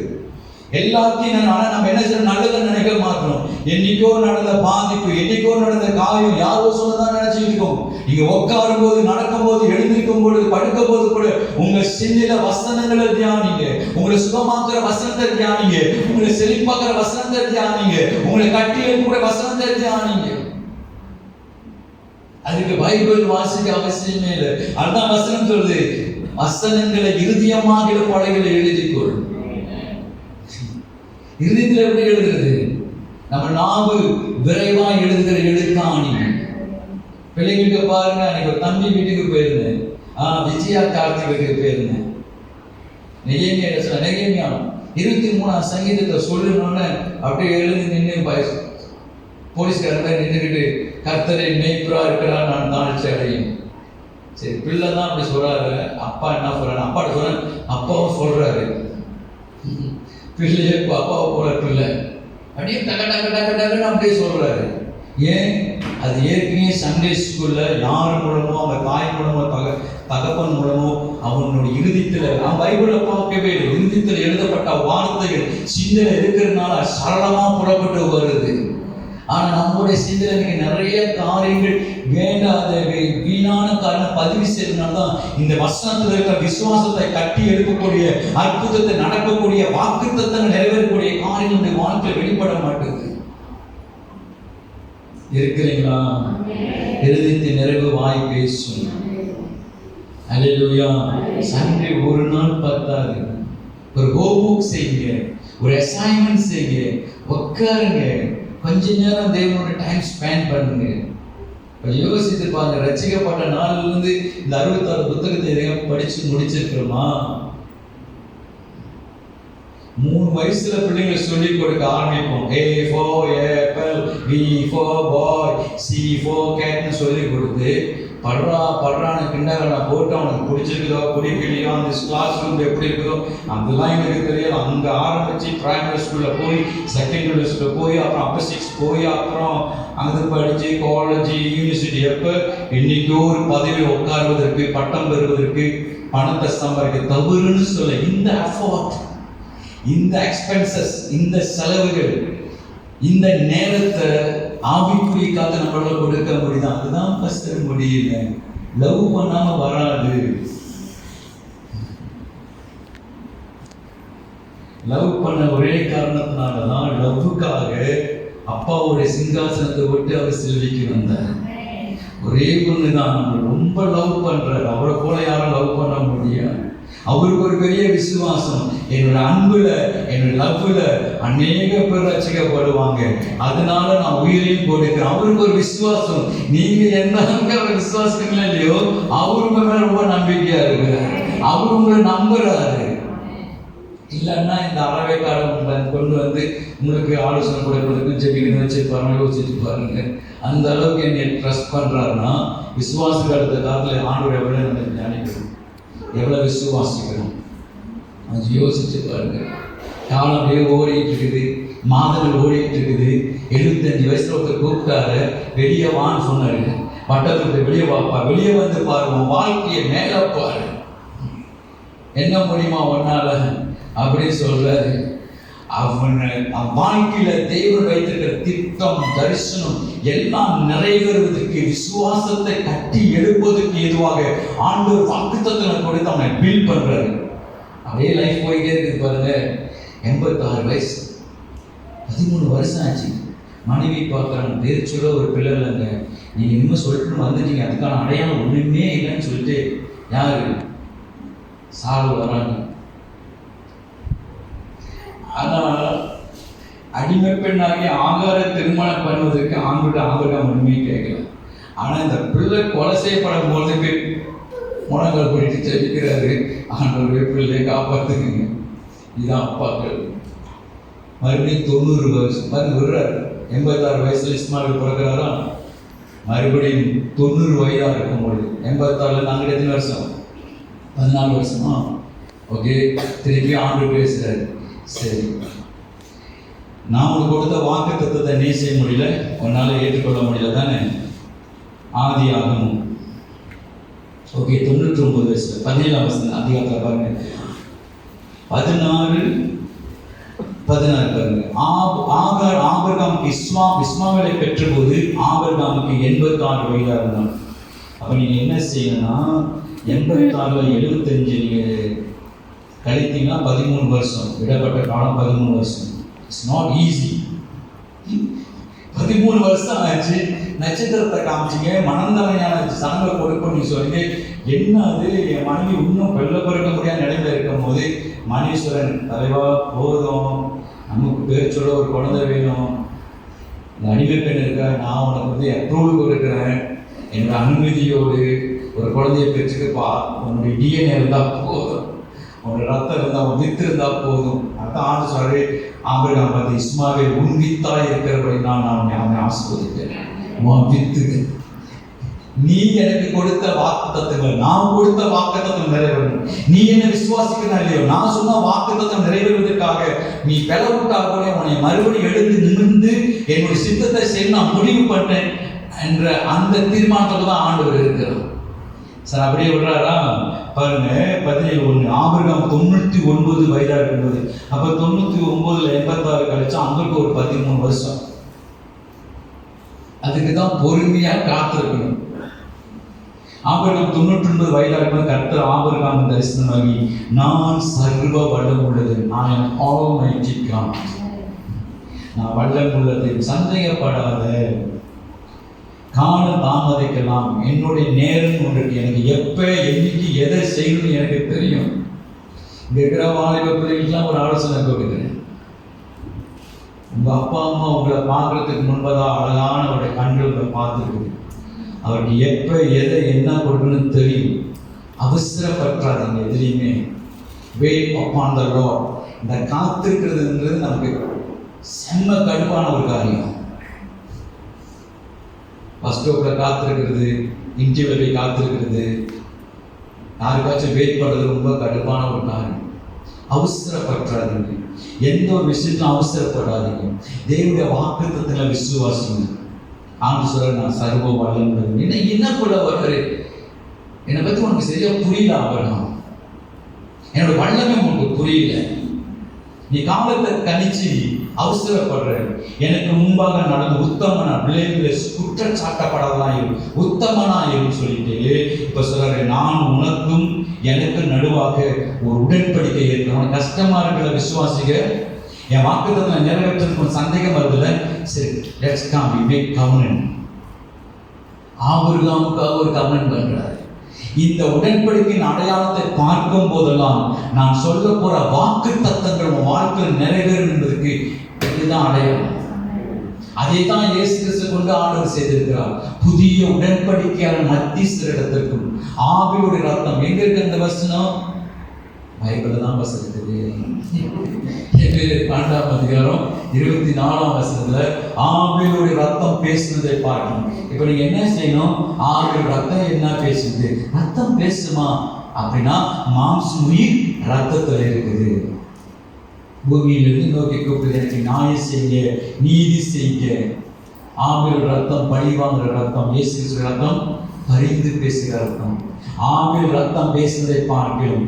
எல்லாத்தையும் நம்ம என்ன செய்ய, நல்லதை நினைக்க மாட்டோம். என்னைக்கோ நடந்த பாதிப்பு, என்னைக்கோ நடந்த காயம் யாரோ சொல்லதான் நினைச்சுட்டு இருக்கோம். நீங்க உட்காரும் போது, நடக்கும் போது, எழுந்திருக்கும் பொழுது, படுக்கும் போது கூட உங்க சிந்தையில வசனங்களை தியானிங்க. உங்களை சுகமாக்குற வசனத்தை தியானிங்க. உங்களை செழிப்பாக்குற வசனத்தை தியானிங்க. உங்களை கட்டி எழுப்புற வசனத்தை தியானிங்க. அதுக்கு பைபிள் வாசிக்க அவசியமே இல்லை. அதான் வசனம் சொல்லுது, வசனங்களை இருதயமாகிற பலகைகளை எழுதிக்கொள். இருதயத்தில் எப்படி எழுதுறது? நம்ம நாவு விரைவா எழுதுகிற எழுத்தாணி. பிள்ளைங்களுக்கு பாருங்க, அன்னைக்கு ஒரு தம்பி வீட்டுக்கு போயிருந்தேன். விஜயா கார்த்திகளுக்கு போயிருந்தேன். நெகேமியா 23ஆம் சங்கீதத்தை சொல்லணும்னு அப்படியே எழுதி நின்று போலீஸ்கார மாதிரி நின்றுக்கிட்டு, கர்த்தரை மேய்ப்புறா இருக்கிறார், நான் தாழ்ச்சி அடையும். சரி, பிள்ளை தான் அப்படி சொல்றாரு. அப்பா என்ன சொல்றாரு? அப்பாட்ட சொல்றேன், அப்பாவும் சொல்றாரு. பிள்ளையே அப்பாவை போற பிள்ளை அப்படியே டக டக டக டக்குன்னு அப்படியே சொல்றாரு. ஏன்? அது ஏற்கனவே சண்டே ஸ்கூல்ல யார் மூலமோ, அவங்க தாய் மூலமோ, தகப்பன் மூலமோ அவனுடைய இறுதித்துல, நான் பைபிளை பார்க்கவே இல்லை, இறுதித்தில் எழுதப்பட்ட வார்த்தைகள் சிந்தனை இருக்கிறதுனால சரளமா புறப்பட்டு வருது. ஆனா நம்மளுடைய சிந்தனைக்கு நிறைய காரியங்கள் வேண்டாத வீணான காரணம் பதிவு செய்யறதுனால்தான் இந்த வசனத்தில் இருக்கிற விசுவாசத்தை கட்டி எழுப்பக்கூடிய, அற்புதத்தை நடக்கக்கூடிய, வாக்குத்தத்தங்கள் நிறைவேறக்கூடிய காரியங்களுடைய வாழ்க்கையில் வெளிப்பட மாட்டேங்குது. இருக்கிறீங்களா? எழுதித்து நிறைவு வாய் பேசும். அல்லேலூயா. சண்டே ஒரு நாள் பத்தாது. ஒரு ஹோம்வொர்க் செய்யுங்க, ஒரு அசைன்மெண்ட் செய்யுங்க, உட்காருங்க, கொஞ்ச நேரம் தேவனோட டைம் ஸ்பெண்ட் பண்ணுங்க. யோசித்து பாருங்க, ரட்சிக்கப்பட்ட நாள்ல இருந்து இந்த 66 புத்தகத்தை எதையும் படிச்சு முடிச்சிருக்கிறோமா? 3 வயசுல பிள்ளைங்களை சொல்லி கொடுக்க ஆரம்பிப்போம். A for apple, B for boy, C for cat சொல்லி கொடுத்து படுறான கிண்டகனை போட்டு அவனுக்கு பிடிச்சிருக்குதோ பிடிக்கலையோ, அந்த கிளாஸ் ரூம் எப்படி இருக்குதோ அதெல்லாம் எனக்கு தெரியாது. அங்கே ஆரம்பிச்சு பிரைமரி ஸ்கூலில் போய், செகண்டரி ஸ்கூலில் போய், அப்புறம் அப்பர் 6 போய், அப்புறம் அங்கே படித்து காலேஜ், யூனிவர்சிட்டி, எப்போ இன்னைக்கோ ஒரு பதவியில் உட்காருவதற்கு, பட்டம் பெறுவதற்கு, பணத்தை சம்பாதிக்க தவறுன்னு சொல்ல, இந்த எஃபோர்ட், இந்த எக்ஸ்பென்சஸ், இந்த செலவுகள், இந்த நேரத்தை ஆவிக்குரிய காத்து நம்மளால கொடுக்க முடியுது. அதுதான் ஃபர்ஸ்ட் முடியல. லவ் பண்ணாம வராது. லவ் பண்ண ஒரே காரணத்தினாலதான், லவ்வுக்காக அப்பாவுடைய சிங்காசனத்தை விட்டு அவர் சிலுவைக்கு வந்தார். ஒரே பொண்ணுதான் நம்ம ரொம்ப லவ் பண்றாரு. அவரை போல யாரும் லவ் பண்ண முடியாது. அவருக்கு ஒரு பெரிய விசுவாசம், என்னோட அன்புல, என்னோட லவ்ல அநேக பேர் ரட்சிக்கப்படுவாங்க, அதனால நான் உயிரையும் கொடுக்கிறேன். அவருக்கு ஒரு விசுவாசம். நீங்க என்ன அவர் விசுவாசிங்களா இல்லையோ, அவரு மேல ரொம்ப நம்பிக்கையா இருக்கிறார். அவரு உங்களை நம்புறாரு. இல்லைன்னா இந்த அறவைக்காரன் கொண்டு வந்து உங்களுக்கு ஆலோசனை கொடுக்கறதுக்கும் செடிக்கணும் வச்சிருப்பாருங்க, யோசிச்சு பாருங்க. அந்த அளவுக்கு என்னை ட்ரஸ்ட் பண்றாருன்னா, விசுவாசிகள் அடுத்த காலத்துல ஆண்டோட எவ்வளவு நம்ம நினைக்கணும், எவ்வளவு விசுவாசிக்கணும், அது யோசிச்சு பாருங்க. காலம் அப்படியே ஓடிட்டு இருக்குது, மாதங்கள் ஓடிட்டு இருக்குது. 75 வயசுல ஒருத்தர் கூப்பிட்டாரு, வெளியே வான்னு சொன்னாரு. வட்டத்துக்கு வெளியே வாப்பா, வெளியே வந்து பாரு, வாழ்க்கையை மேல பாரு, என்ன முடியுமா ஒன்னால அப்படின்னு சொல்றாரு. அவனை வாழ்க்கையில தேவன் வைத்திருக்கிற திட்டம், தரிசனம் எல்லாம் நிறைவேறுவதற்கு, விசுவாசத்தை கட்டி எழுப்பதற்கு ஏதுவாக ஆண்டவர் வாக்குத்தத்தங்களை கொடுத்து அவனை பில்ட் பண்றாரு. அப்படியே லைஃப் போயிட்டே இருக்குது பாருங்க. 86 வயசு, 13 வருஷம் ஆச்சு. மனைவி பார்க்கறாங்க, பேர் சொல்ல ஒரு பிள்ளை இல்லைங்க, நீங்க இன்னும் சொல்லிட்டு வந்துட்டீங்க, அதுக்கான அடையாளம் ஒண்ணுமே இல்லைன்னு சொல்லிட்டு யாரு சாவு வராங்க. ஆனால் அடிமை பெண்ணாகி ஆகார திருமணம் பண்ணுவதற்கு ஆண்களுடைய ஆபகம் ஒண்ணுமே கேட்கல. ஆனா இந்த பிள்ளை கொலை செய்யப்படும் போதுக்கு முழங்கால் பிடித்து ஜெபிக்கிறாரு, ஆண்டவருடைய பிள்ளையை காப்பாத்துக்குங்க. இதுதான் அப்பாக்கள். மறுபடியும் 90 வருஷம் விடுறாரு. 86 வயசுல இஸ்மாயில் பிறகுறாரா, மறுபடியும் 90 வயதா இருக்கும் பொழுது, 86ல நாங்கள் எத்தனை வருஷம்? 14 வருஷமா? ஓகே, திருப்பி ஆண்டு பேசுறாரு. சரி, நான் உனக்கு கொடுத்த வாக்கு தத்துவத்தை நீ செய்ய முடியல, உன்னால ஏற்றுக்கொள்ள முடியல தானே? ஆதி ஆகமும் ஓகே 99 வயசுல 17ஆம் வசனம் அதிகாரத்தில் பாருங்க, 16 பாருங்க. ஆபிரகாமுக்கு இஸ்மாவேலை பெற்ற போது ஆபிரகாமுக்கு 86 வயதாக இருந்தான். அப்போ நீங்கள் என்ன செய்யணும்னா 86 75 நீங்கள் கழித்தீங்கன்னா 13 வருஷம். விடப்பட்ட காலம் 13 வருஷம். It's not easy. 13 வருஷம் ஆச்சு. நட்சத்திரத்தை காமிச்சிங்க, மனந்தனையான சனங்களை கொடுப்போம்னு சொல்லி என்ன அது என் மனைவி இன்னும் வெள்ள பிறக்க முடியாத நிலைமையில் இருக்கும் போது மணீஸ்வரன் தலைவா போதும், நமக்கு பேர் சொல்ல ஒரு குழந்தை வேணும், இந்த அடிமை பெண் இருக்க, நான் உனக்கு அப்ரூவல் கொடுக்குறேன், என்னோட அனுமதியோடு ஒரு குழந்தைய பெற்றுக்கப்பா, உன்னுடைய டிஎன்ஏ இருந்தால் போதும், உன்னோட ரத்தம் இருந்தால் உன் வித்து இருந்தால் போதும். அதான் ஆண்டு சொல்றே ஆபிரகாம் பார்த்து இஸ்மாவேல் உன் வித்தாய் இருக்கிறபடி நான் அவனை ஆசீர்வதிக்கிறேன். உன் வித்து நீ எனக்கு கொடுத்த வாக்குத்தத்தங்கள், நான் கொடுத்த வாக்குத்தத்தம் நிறைவேறும். நீ என்ன விசுவாசிக்கிறா இல்லையோ, நான் சொன்ன வாக்குத்தத்தம் நிறைவேறுவதற்காக நீ பிளவுட்டாக உன்னை மறுபடியும் எழுந்து நிமிர்ந்து என்னுடைய சித்தத்தை செய்ய நான் முடிவு பண்ணேன் என்ற அந்த தீர்மானத்தில் தான் ஆண்டவர் இருக்கிறார். சார் அப்படியே விடுறாரா பாருங்க. 17:1 ஆபிரகாம் 99 வயதாக இருக்கும்போது, அப்போ 99 86 கழிச்சா அங்களுக்கு ஒரு 13 வருஷம். அதுக்கு தான் பொறுமையாக காத்திருக்கணும். ஆபிரகாம் 99 வயதாக இருக்கும்போது கர்த்தர் ஆபிரகாம் தரிசனமாகி, நான் சர்வ வல்லம் உள்ளது, I am almighty God, நான் வல்லம் உள்ளது, சந்தேகப்படாத, காண தாமதிக்கலாம், என்னுடைய நேரம் ஒன்று எனக்கு எப்போ என்னைக்கு எதை செய்யணும்னு எனக்கு தெரியும். இங்கே இருக்கிற வாலிப பிள்ளைகளுக்கெல்லாம் ஒரு ஆலோசனை கொடுக்குறேன். உங்கள் அப்பா அம்மா உங்களை பார்க்கறதுக்கு முன்பதாக அழகான அவருடைய கண்கள் உங்களை பார்த்துருக்குது. அவருக்கு எப்போ எதை என்ன கொடுக்கணும்னு தெரியும். அவசரப்பற்றாதீங்க எதுலையுமே. Wait upon the Lord. இந்த காத்திருக்கிறதுன்றது நமக்கு செம்ம கடுப்பான ஒரு காரியம். பஸ் ஸ்டாப்பில் காத்திருக்கிறது, இன்டர்வியூவில் போய் காத்திருக்கிறது, யாருக்காச்சும் வெயிட் பண்ணுறது ரொம்ப கடுப்பான ஒரு காரியம். அவசரப்பற்றாதீங்க, எந்த ஒரு விஷயத்திலும் அவசரப்படாதீங்க. தேவனுடைய வாக்குத்தத்தங்களை விசுவாசிங்க. ஆண்டு சொல்ற நான் சர்வ வல்லம். என்ன கொள்ள வருவாரு, என்னை பற்றி உனக்கு சரியா புரியல ஆகணும், என்னோட வல்லமே உனக்கு புரியல, நீ காலத்தை கணிச்சு அவசரப்படுற, எனக்கு முன்பாக நடந்து உத்தமனா விளைவுல குற்றச்சாட்டப்படலாம் உத்தமனாயும் சொல்லிட்டு இப்ப சொல்ற, நான் உனக்கும் எனக்கு நடுவாக ஒரு உடன்படிக்கை ஏற்கனவே. கஷ்டமா இருக்கிற விசுவாசிக, என் வாக்குத்தத்தத்தை நிறைவேற்றதுக்கு சந்தேகம் வருதுல, சரி let's come we make government. ஆபிரகாமுக்காக ஒரு கவர்னன்ட் பண்றாரு. இந்த உடன்படிக்கையின் அடையாளத்தை பார்க்கும் போதெல்லாம் நான் சொல்ல போற வாக்கு தத்தங்கள் உன் வாழ்க்கையில் நிறைவேறும் என்பதற்கு இதுதான் அடையாளம். அதை தான் இயேசு கிறிஸ்து கொண்டு ஆண்டவர் செய்திருக்கிறார். புதிய உடன்படிக்கையான மத்தியஸ்தரிடத்திற்கும் ஆவிலுடைய ரத்தம் எங்க இருக்கு? அந்த வசனம் பைபிள் தான் வசனத்துக்கு 12ஆம் அதிகாரம் 24ஆம் வசனத்துல ஆவிலுடைய ரத்தம் பேசுனதை பார்க்கணும். இப்ப நீங்க என்ன செய்யணும்? ஆவிலுடைய ரத்தம் என்ன பேசுது? ரத்தம் பேசுமா அப்படின்னா மாம்சம் உயிர் ரத்தத்துல இருக்குது. பூமியிலிருந்து நோக்கி கூப்பிடுது, எனக்கு நியாயம் செய்ய, நீதி செய்ய. ஆவிலுடைய ரத்தம் பழிவாங்கிற ரத்தம், இயேசு கிறிஸ்துவின் ரத்தம் பரிந்து பேசுகிற ரத்தம். ஆவிலுடைய ரத்தம் பேசுவதை பார்க்கிறோம்.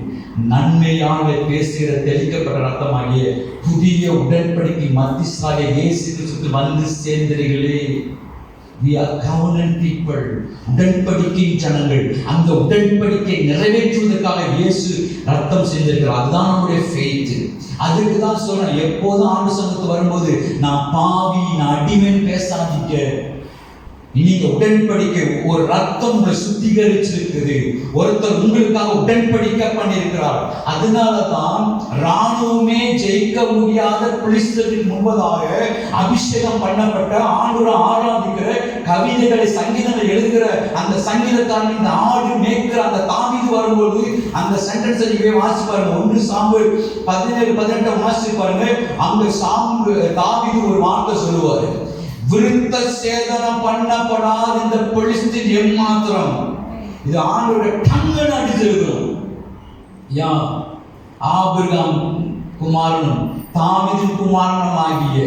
நன்மையாக பேசுகிற தெளிக்கப்பட்ட ரத்தமாகிய புதிய உடன்படிக்கை மத்தியஸ்தராக இயேசு கிறிஸ்து வந்து சேர்ந்தீர்களே. We are covenant people. உடன்படிக்கை ஜனங்கள். அந்த உடன்படிக்கை நிறைவேற்றுவதற்காக இயேசு ரத்தம் செஞ்சிருக்கிறார். அதுதான் நம்முடைய faith. அதுக்கு தான் சொல்றேன், எப்போதும் ஆண்டு சமூகத்துக்கு வரும்போது நான் பாவி, நான் அடிமைன்னு பேசாதீங்க. இன்னைக்கு உடன்படிக்கை ஒரு ரத்தம் உங்களை சுத்திகரிச்சிருக்குது. ஒருத்தர் உங்களுக்காக உடன்படிக்கை பண்ணியிருக்கிறார். அதனாலதான் ராணுவமே ஜெயிக்க முடியாத பிலிஸ்தருக்கு முன்பதாக அபிஷேகம் பண்ணப்பட்ட ஆண்டவரை ஆராதிக்கிற கவிதைகளை சங்கீதங்களை எழுதுகிற அந்த சங்கீதக்காரன் இந்த ஆடு மேய்க்கிற அந்த தாவீது வரும்போது அந்த சென்டென்ஸை நீங்க வாசி பாருங்க. 1 சாமுவேல் 17-18 வாசி பாருங்க. அங்க தாவீது ஒரு வார்த்தை சொல்லுவாரு, விருத்த சேதனம் பண்ணப்படாத இந்த பெலிஸ்தீன் எம்மாத்திரம். இது ஆண்டவருடைய டங்கன் அடிச்சிருக்கிறோம். யா ஆபிரகாம் குமாரனும் தாவீதின் குமாரனும் ஆகிய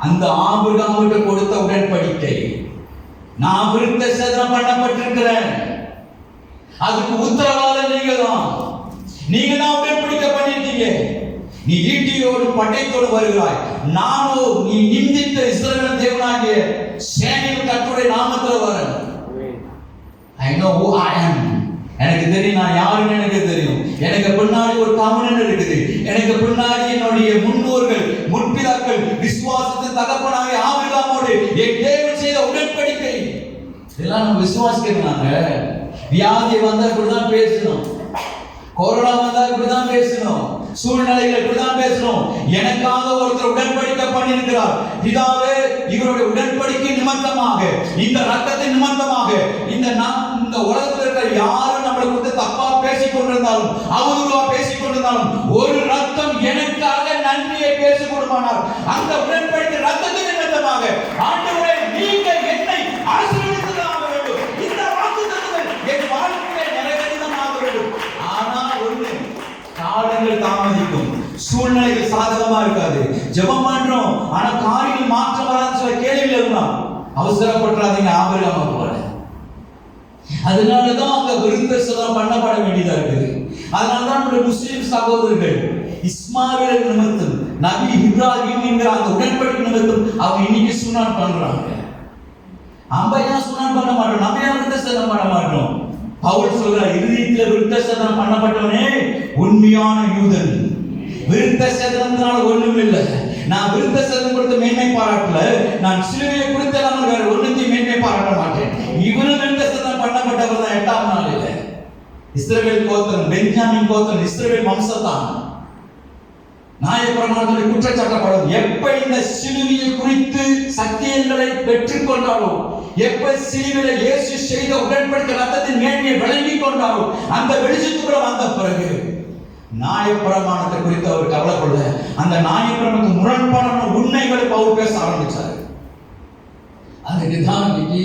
அந்த ஆபிரகாமுக்கு கொடுத்த உடன்படிக்கை, நான் விருத்த சேதனம் பண்ணப்பட்டிருக்கிறேன், அதுக்கு உத்தரவாதம் நீங்க தான் உடன்படிக்கை பண்ணிருக்கீங்க. நீ ஈட்டியோடு பட்டயத்தோடு வருகிறாய், நானோ நீ நிந்தித்த இஸ்ரவேல் தேவனாகிய சேனையின் கர்த்தருடைய நாமத்தில் வரேன். I I know who I am. எனக்கு தெரியும் நான் யாருன்னு எனக்கு தெரியும். எனக்கு பின்னாடி ஒரு காமனன் இருக்குது. எனக்கு பின்னாடி என்னுடைய முன்னோர்கள் முற்பிதாக்கள் விசுவாசத்தின் தகப்பனாகிய ஆபிரகாமோடு என் தேவன் செய்த உடன்படிக்கை இதெல்லாம் நம்ம விசுவாசிக்கிறாங்க. வியாதி வந்தா இப்படிதான் பேசணும், கொரோனா வந்தா இப்படிதான் பேசணும், சூழ்நிலைகள் இப்படிதான் பேசணும். எனக்காக ஒருத்தர் உடன்படிக்கை பண்ணியிருக்கிறார். பிதாவே, இவருடைய உடன்படிக்கை நிமித்தமாக, இந்த ரத்தத்தின் நிமித்தமாக, இந்த உலகத்தில் இருக்கிற யாரும் நம்மளை குறித்து தப்பா பேசிக் கொண்டிருந்தாலும், அவதூறா பேசிக் கொண்டிருந்தாலும், ஒரு ரத்தம் எனக்காக நன்றியை பேசிக் கொடுப்பானார். அந்த உடன்படிக்கை ரத்தத்தின் நிமித்தமாக ஆண்டவரே, நீங்க என்னை ஆசீர்வதித்ததாக வேண்டும். இந்த வாக்குத்தத்தங்கள் என் வாழ்க்கையிலே நிறைவேறியதாக வேண்டும். ஆனா ஒண்ணு, காலங்கள் தாமதிக்கும், சூழ்நிலைகள் சாதகமா இருக்காது. ஜெபம் பண்றோம், ஆனா காரியங்கள் மாற்றம் வராதுன்னு சொல்ல கேள்வியில் இருந்தான். அவசரப்பட்டுறாதீங்க ஆபிரகாமை போல. அதனாலதான் அங்க விருத்தசேதனம் பண்ணப்பட வேண்டியதா இருக்குது. அதனாலதான் நம்முடைய முஸ்லிம் சகோதரர்கள் இஸ்மாயில் நிமித்தம், நபி இப்ராஹிம் என்கிற அந்த உடன்படிக்கை நிமித்தம் அவங்க இன்னைக்கு சுனான் பண்றாங்க. அம்பையா சுனான் பண்ண மாட்டோம், நம்ம ஏன் விருத்தசேதனம் பண்ண மாட்டோம்? பவுல் சொல்றார், இருதயத்தில் விருத்தசேதனம் பண்ணப்பட்டவனே உண்மையான யூதன். விருத்தசேதனத்தினால ஒண்ணும் இல்லை. நான் விருத்தசேதனம் கொடுத்த மேன்மை பாராட்டல, நான் சிலுவையை குறித்த வேற ஒண்ணுத்தையும் மேன்மை பாராட்ட மாட்டேன். இவனும் விருத்தசேதனம் பண்ணப்பட்டவர் தான் 8ஆம் நாளில். இஸ்ரவேல் கோத்திரம், பென்ஜாமின் கோத்திரம், இஸ்ரவேல் வம்சத்தான். நியாயப்பிரமாணத்தை குற்றச்சாட்டப்படும். எப்ப இந்த சிலுவையை குறித்து சத்தியங்களை பெற்றுக் கொண்டாரோ, எப்ப சிலுவையில இயேசு செய்த உடன்படிக்கை ரத்தத்தின் மேன்மையை விளங்கிக் கொண்டாரோ, அந்த வெளிச்சத்துக்குள்ள வந்த பிறகு நியாயப்பிரமாணத்தை குறித்து அவர் கவலைப்படல. அந்த நியாயப்பிரமாணத்துக்கு முரண்பாடான உண்மைகளை பவுல் பேச ஆரம்பிச்சாரு. அதுக்கு தான் இன்னைக்கு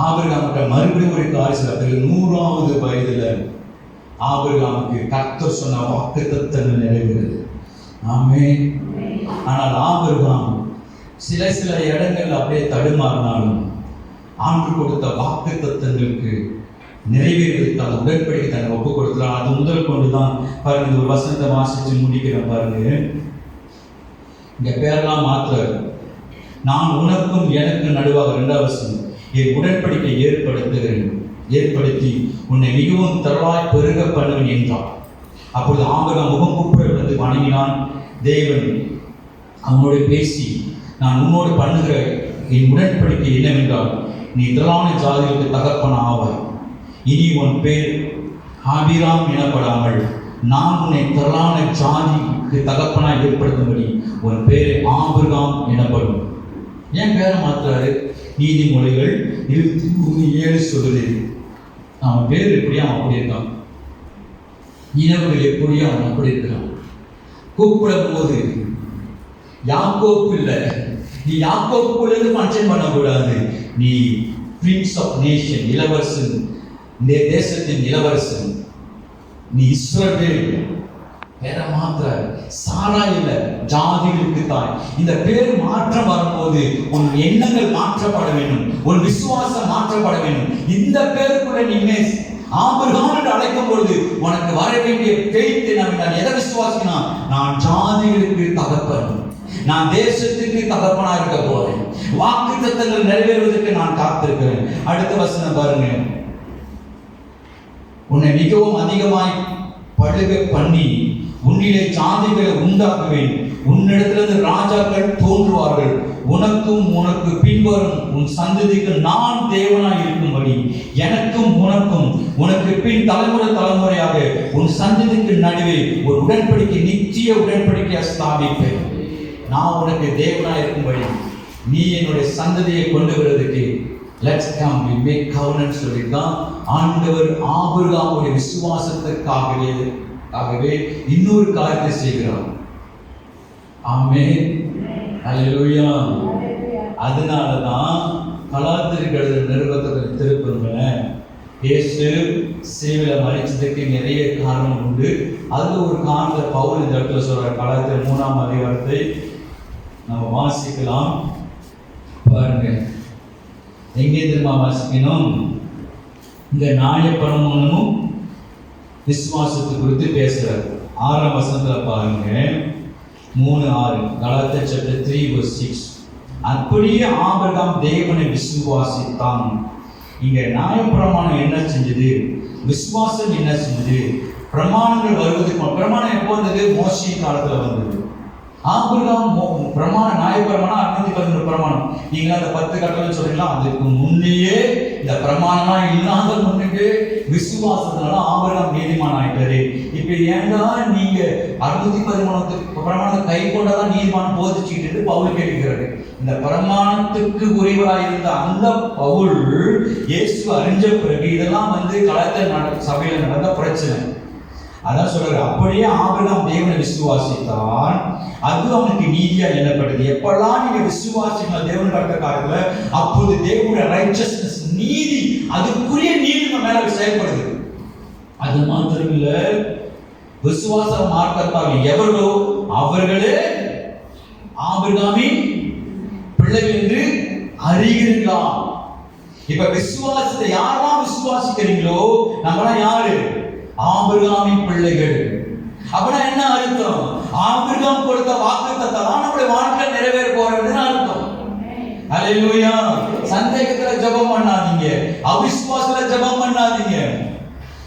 ஆபிரகாமுக்கு மறுபடியும் ஒரு காரியம், 100வது வயதுல ஆபிரகாமுக்கு கர்த்தர் சொன்ன வாக்குத்தத்தங்கள் நிறைவேறுது. ஆமென். ஆனால் ஆபிரகாம் சில இடங்கள் அப்படியே தடுமாறினாலும் ஆண்டு கொடுத்த வாக்குத்தத்தங்களுக்கு நிறைவேறுவதற்கு அந்த உடன்படிக்கை தன்னை ஒப்புக் கொடுக்கிறார். அது முதல் கொண்டுதான் பாருங்க, ஒரு வசனத்தை வாசிச்சு முடிக்கிறேன் பாருங்க. இங்க பேரெல்லாம் மாற்ற, நான் உனக்கும் எனக்கு நடுவாக 2வது வசனம், என் உடன்படிக்கை ஏற்படுத்தி உன்னை மிகவும் தருவாய் பெருக பண்ணுவேன் என்றார். அப்பொழுது ஆபிரகாம் முகம் குப்புற விழுந்து வணங்கினான். தேவன் அவனோடு பேசி, நான் உன்னோடு பண்ணுகிற என் உடன்படிக்கை என்னவென்றால், நீ திரளான ஜாதிகளுக்கு தகப்பன ஆவாய். இனி உன் பேர் ஆபிராம் எனப்படாமல் நான் உன்னை திரளான ஜாதிக்கு தகப்பனாய் ஏற்படுத்தும்படி உன் பேர் ஆபிரகாம் எனப்படும். ஏன் பேரை மாத்துறாரு? நீதிமொழிகள் 23:7 சொல்லுது, அவன் பேர் எப்படியா அவன் அப்படி இருக்கான், இனவுகள் எப்படியோ அவன் அப்படி இருக்கான். கூப்பிடும் போது யாக்கோப்பு இல்லை, நீ யாக்கோப்புக்குள்ளது ஃபங்க்ஷன் பண்ணக்கூடாது. நீ பிரின்ஸ் ஆஃப் நேஷன், இளவரசன், இந்த தேசத்தின் இளவரசன், நீ இஸ்ரவேல். பேரை மாற்றாரு. சாரா இல்ல, ஜாதிகளுக்கு தாய். இந்த பேர் மாற்றம் வரும்போது உன் எண்ணங்கள் மாற்றப்பட வேண்டும், உன் விசுவாசம் மாற்றப்பட வேண்டும். இந்த பேருக்குள்ள நீங்க ஆபிரகாம் என்று அழைக்கும் பொழுது உனக்கு வர வேண்டிய பெய்த் நான் எதை விசுவாசினா, நான் ஜாதிகளுக்கு தகப்பன், நான் தேசத்துக்கு தகப்பனா இருக்க போறேன், வாக்குத்தத்தங்கள் நிறைவேறுவதற்கு நான் காத்திருக்கிறேன். அடுத்த வசனம் பாருங்க, உன்னை மிகவும் அதிகமாய் பழுக பண்ணி உன்னிலே ஜாதிகளை உண்டாக்குவேன், உன்னிடத்திலிருந்து ராஜாக்கள் தோன்றுவார்கள், உனக்கும் உனக்கு பின்வரும் உன் சந்ததிக்கு நான் தேவனாய் இருக்கும்படி எனக்கும் உனக்கும் உனக்கு பின் தலைமுறையாக உன் சந்ததிக்கு நடுவே ஒரு உடன்படிக்கை, நித்திய உடன்படிக்கையை ஸ்தாபிப்பேன். நான் உனக்கு தேவனாய் இருக்கும்படி நீ என்னுடைய சந்ததியை கொண்டு வருவதற்கு let's come we make covenant சொல்லிதான் ஆண்டவர் ஆபிரகாமுடைய விசுவாசத்துக்காகவே இன்னொரு காரியத்தை செய்கிறார். ஆமென், ஹல்லேலூயா. அதனாலதான் கலாத்திரிகள் நிருபத்தில் திருப்பங்க, இயேசு சேவையில மறிச்சதுக்கு நிறைய காரணம் உண்டு. அதுல ஒரு காரணத்தை பவுல் இந்த இடத்துல சொல்றார். கலாத்தியர் 3ஆம் அதிகாரத்தை நம்ம வாசிக்கலாம் பாருங்க. எங்கே திரும்ப வாசிக்கணும்? இந்த நியாயப்பிரமாணமும் விசுவாசத்தை குறித்து பேசுறார். 6ஆம் வசனத்துல பாருங்க, 3:6, கலாத்தியர் chapter 3 verse 6. அப்படியே ஆபிரகாம் தேவனை விசுவாசித்தான், இங்க நியாயப்பிரமாணம் என்ன செஞ்சது, விசுவாசம் என்ன செஞ்சது, பிரமாணங்கள் வருவதற்கு பிரமாணம் எப்போ வந்தது? மோசே காலத்துல வந்தது. ஆபிரகாம் பிரமாணம், நியாயப்பிரமாணம் 613 பிரமாணம். நீங்க அந்த 10 கட்டளை சொல்றீங்களா, அதுக்கு முன்னையே இந்த பிரமாணம் இல்லாத முன்னுக்கு விசுவாசத்தினால ஆபிரகாம் நீதிமான் ஆயிட்டாரு. இப்ப ஏன்டா நீங்க 613 பிரமாணத்தை கை கொண்டதான் நீதிமான் போதிச்சுக்கிட்டு பவுல் கேட்கிறாரு. இந்த பிரமாணத்துக்கு உரியவராயிருந்த அந்த பவுல் இயேசு அறிஞ்ச பிறகு இதெல்லாம் கலாச்சார சபையில நடந்த பிரச்சனை. அதான் சொல்றாரு, அப்படியே ஆபிரகாம் தேவனை விசுவாசித்தான், அது அவனுக்கு நீதியா எண்ணப்பட்டது. எப்பெல்லாம் நீங்க விசுவாசிக்கலாம் தேவன் கட்ட காலத்துல, அப்போது தேவனுடைய ரைச்சஸ்னஸ், நீதி, அதுக்குரிய நீதி நம்ம மேல செயல்படுது. அது மாத்திரம் இல்ல, விசுவாச மார்க்கத்தால் எவர்களோ அவர்களே ஆபிரகாமின் பிள்ளைகள் என்று அறிகிறீர்களா. இப்ப விசுவாசத்தை யாரெல்லாம் விசுவாசிக்கிறீங்களோ நம்மளாம் யாரு? ஆபிரகாமின் பிள்ளைகள். அப்படின்னா என்ன அர்த்தம்? ஆபிரகாம் கொடுத்த வாக்குத்தத்தம் நம்முடைய வாழ்க்கையில் நிறைவேற போறதுன்னு அர்த்தம். அல்லேலூயா. சந்தேகத்துல ஜெபம் பண்ணாதீங்க, அவிசுவாசத்துல ஜெபம் பண்ணாதீங்க.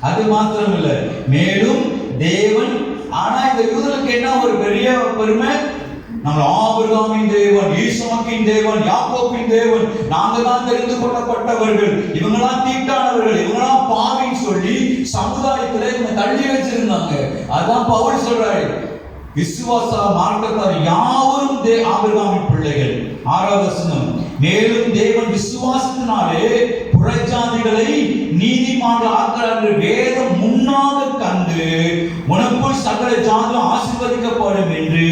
அது மாத்திரம் இல்ல, மேலும் தேவன், ஆனா இந்த யூதர்களுக்கு என்ன ஒரு பெரிய பெருமை, நம்ம ஆபிரகாமின் தேவன், ஈசாக்கின் தேவன், யாக்கோபின் தேவன், நாங்க தான் தெரிந்து கொள்ளப்பட்டவர்கள், இவங்கெல்லாம் தீட்டானவர்கள், இவங்கெல்லாம் பாவின்னு சொல்லி சமுதாயத்துல இவங்க தள்ளி வச்சிருந்தாங்க. அதான் பவுல் சொல்றாரு, விசுவாச மார்க்கத்தார் யாவரும் ஆபிரகாமின் பிள்ளைகள். 6வது வசனம், மேலும் தேவன் விசுவாசத்தினாலே புறஜாதிகளை நீதிமான்கள் ஆக்கிறார் என்று வேதம் முன்னாக கண்டு உனக்குள் சகல ஜாதிகளும் ஆசீர்வதிக்கப்படும் என்று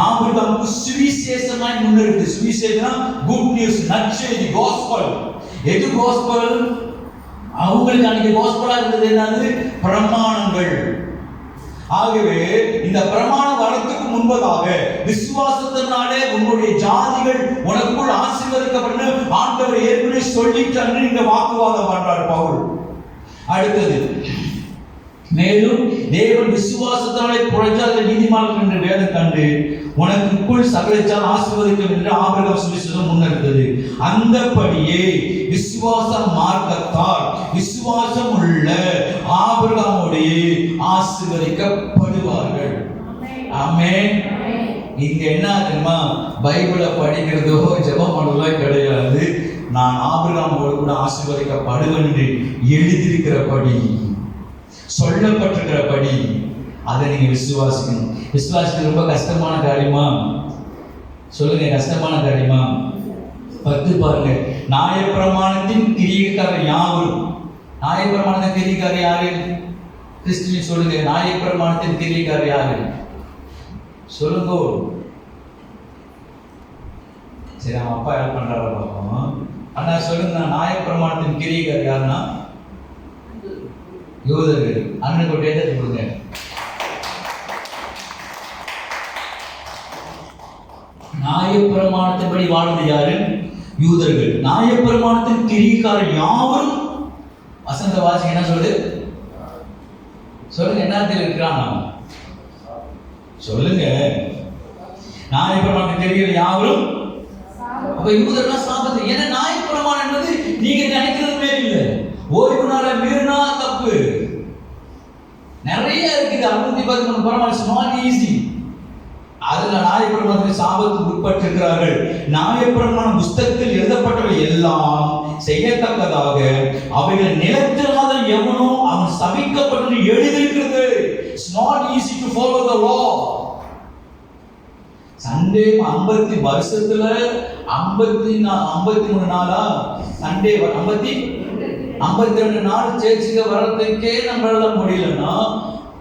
ஆபிரகாமுக்கு சுவிசேஷமாய் முன்னிறுத்து. சுவிசேஷம் குட் நியூஸ், நற்செய்தி, காஸ்பல். எது காஸ்பல்? அவங்களுக்கு அன்னைக்கு காஸ்பலா இருந்தது என்னது? பிரமாணங்கள். ஆகவே இந்த பிரமாணம் வரத்துக்கு முன்பதாக விசுவாசத்தினாலே உன்னுடைய ஜாதிகள் உனக்குள் ஆசீர்வதிக்கப்படும் ஆண்டவர் ஏற்கனவே சொல்லிட்டு இந்த வாக்குவாதம் பண்றார் பவுல். அடுத்தது, மேலும் தேவன் விசுவாசத்தாலே புறஜாதிகள் நீதிமான்கள் என்று வேதம் கண்டு உனக்குள் சகலஜால் ஆசீர்வதிக்கும் என்று ஆபிரகாம் சுவிசேஷம் முன்னெடுத்தது. அந்தபடியே விசுவாச மார்க்கத்தால் விசுவாசம் உள்ள ஆபிரகாமோடைய ஆசீர்வதிக்கப்படுவார்கள். ஆமென். இங்க என்ன தெரியுமா, பைபிளை படிக்கிறதோ ஜெபம் பண்ணுறதோ கிடையாது. நான் ஆபிரகாமோடு கூட ஆசீர்வதிக்கப்படுவேன் என்று எழுதியிருக்கிறபடி, சொல்லப்பட்டிருக்கிறபடி அதை நீங்க விசுவாசிக்கணும். விசுவாசிக்கிறது ரொம்ப கஷ்டமான காரியமா? சொல்லுங்க, கஷ்டமான காரியமா? 10 பாருங்க, நியாயப்பிரமாணத்தின் கிரியைக்காரர் யாவரும். நியாயப்பிரமாணத்தின் கிரியைக்காரர் யாரு? கிறிஸ்துவின் சொல்லுங்க, நியாயப்பிரமாணத்தின் கிரியைக்காரர் யாரு? சொல்லுங்க. சரி, அவன் அப்பா யார் பண்றாரு பார்ப்போம். ஆனா சொல்லுங்க, நியாயப்பிரமாணத்தின் கிரியைக்காரர் யாருன்னா யூதர்கள். அண்ணன் கொண்டே கொடுங்க. நியாயப்பிரமாணத்தின்படி வாழ்வது யாரு? யூதர்கள். நியாயப்பிரமாணத்தின் கிரியைக்காரர் யாவரும். வசந்த வாசி என்ன சொல்லுது? சொல்லுங்க, என்னத்தில் இருக்கிறாங்க? சொல்லுங்க. நியாயப்பிரமாணத்தின் கிரியைகள் யாவரும். அப்ப யூதர்கள் சாபத்து. ஏன்னா நியாயப்பிரமாணம் என்பது நீங்க நினைக்கிறதுமே இல்லை. ஓய்வு நாளை மீறினா தப்பு. நிறைய இருக்குது. 613 பிரமாணம் நாட் ஈஸி. அதுல நியாயப்பிரமாணத்தில் சாபத்துக்கு உட்பட்டிருக்கிறார்கள். நியாயப்பிரமாணம் புஸ்தகத்தில் எழுதப்பட்டவை எல்லாம் செய்யத்தக்கதாக அவைகள் நிலத்திலாத எவனோ அவன் சபிக்கப்பட்டு எழுதியிருக்கிறது. It's not easy to follow the law. Sunday 50 வருஷத்துல 53 நாளா சண்டே 52 நாள் சேர்ச்சுக்கு வர்றதுக்கே நம்மளால முடியலன்னா,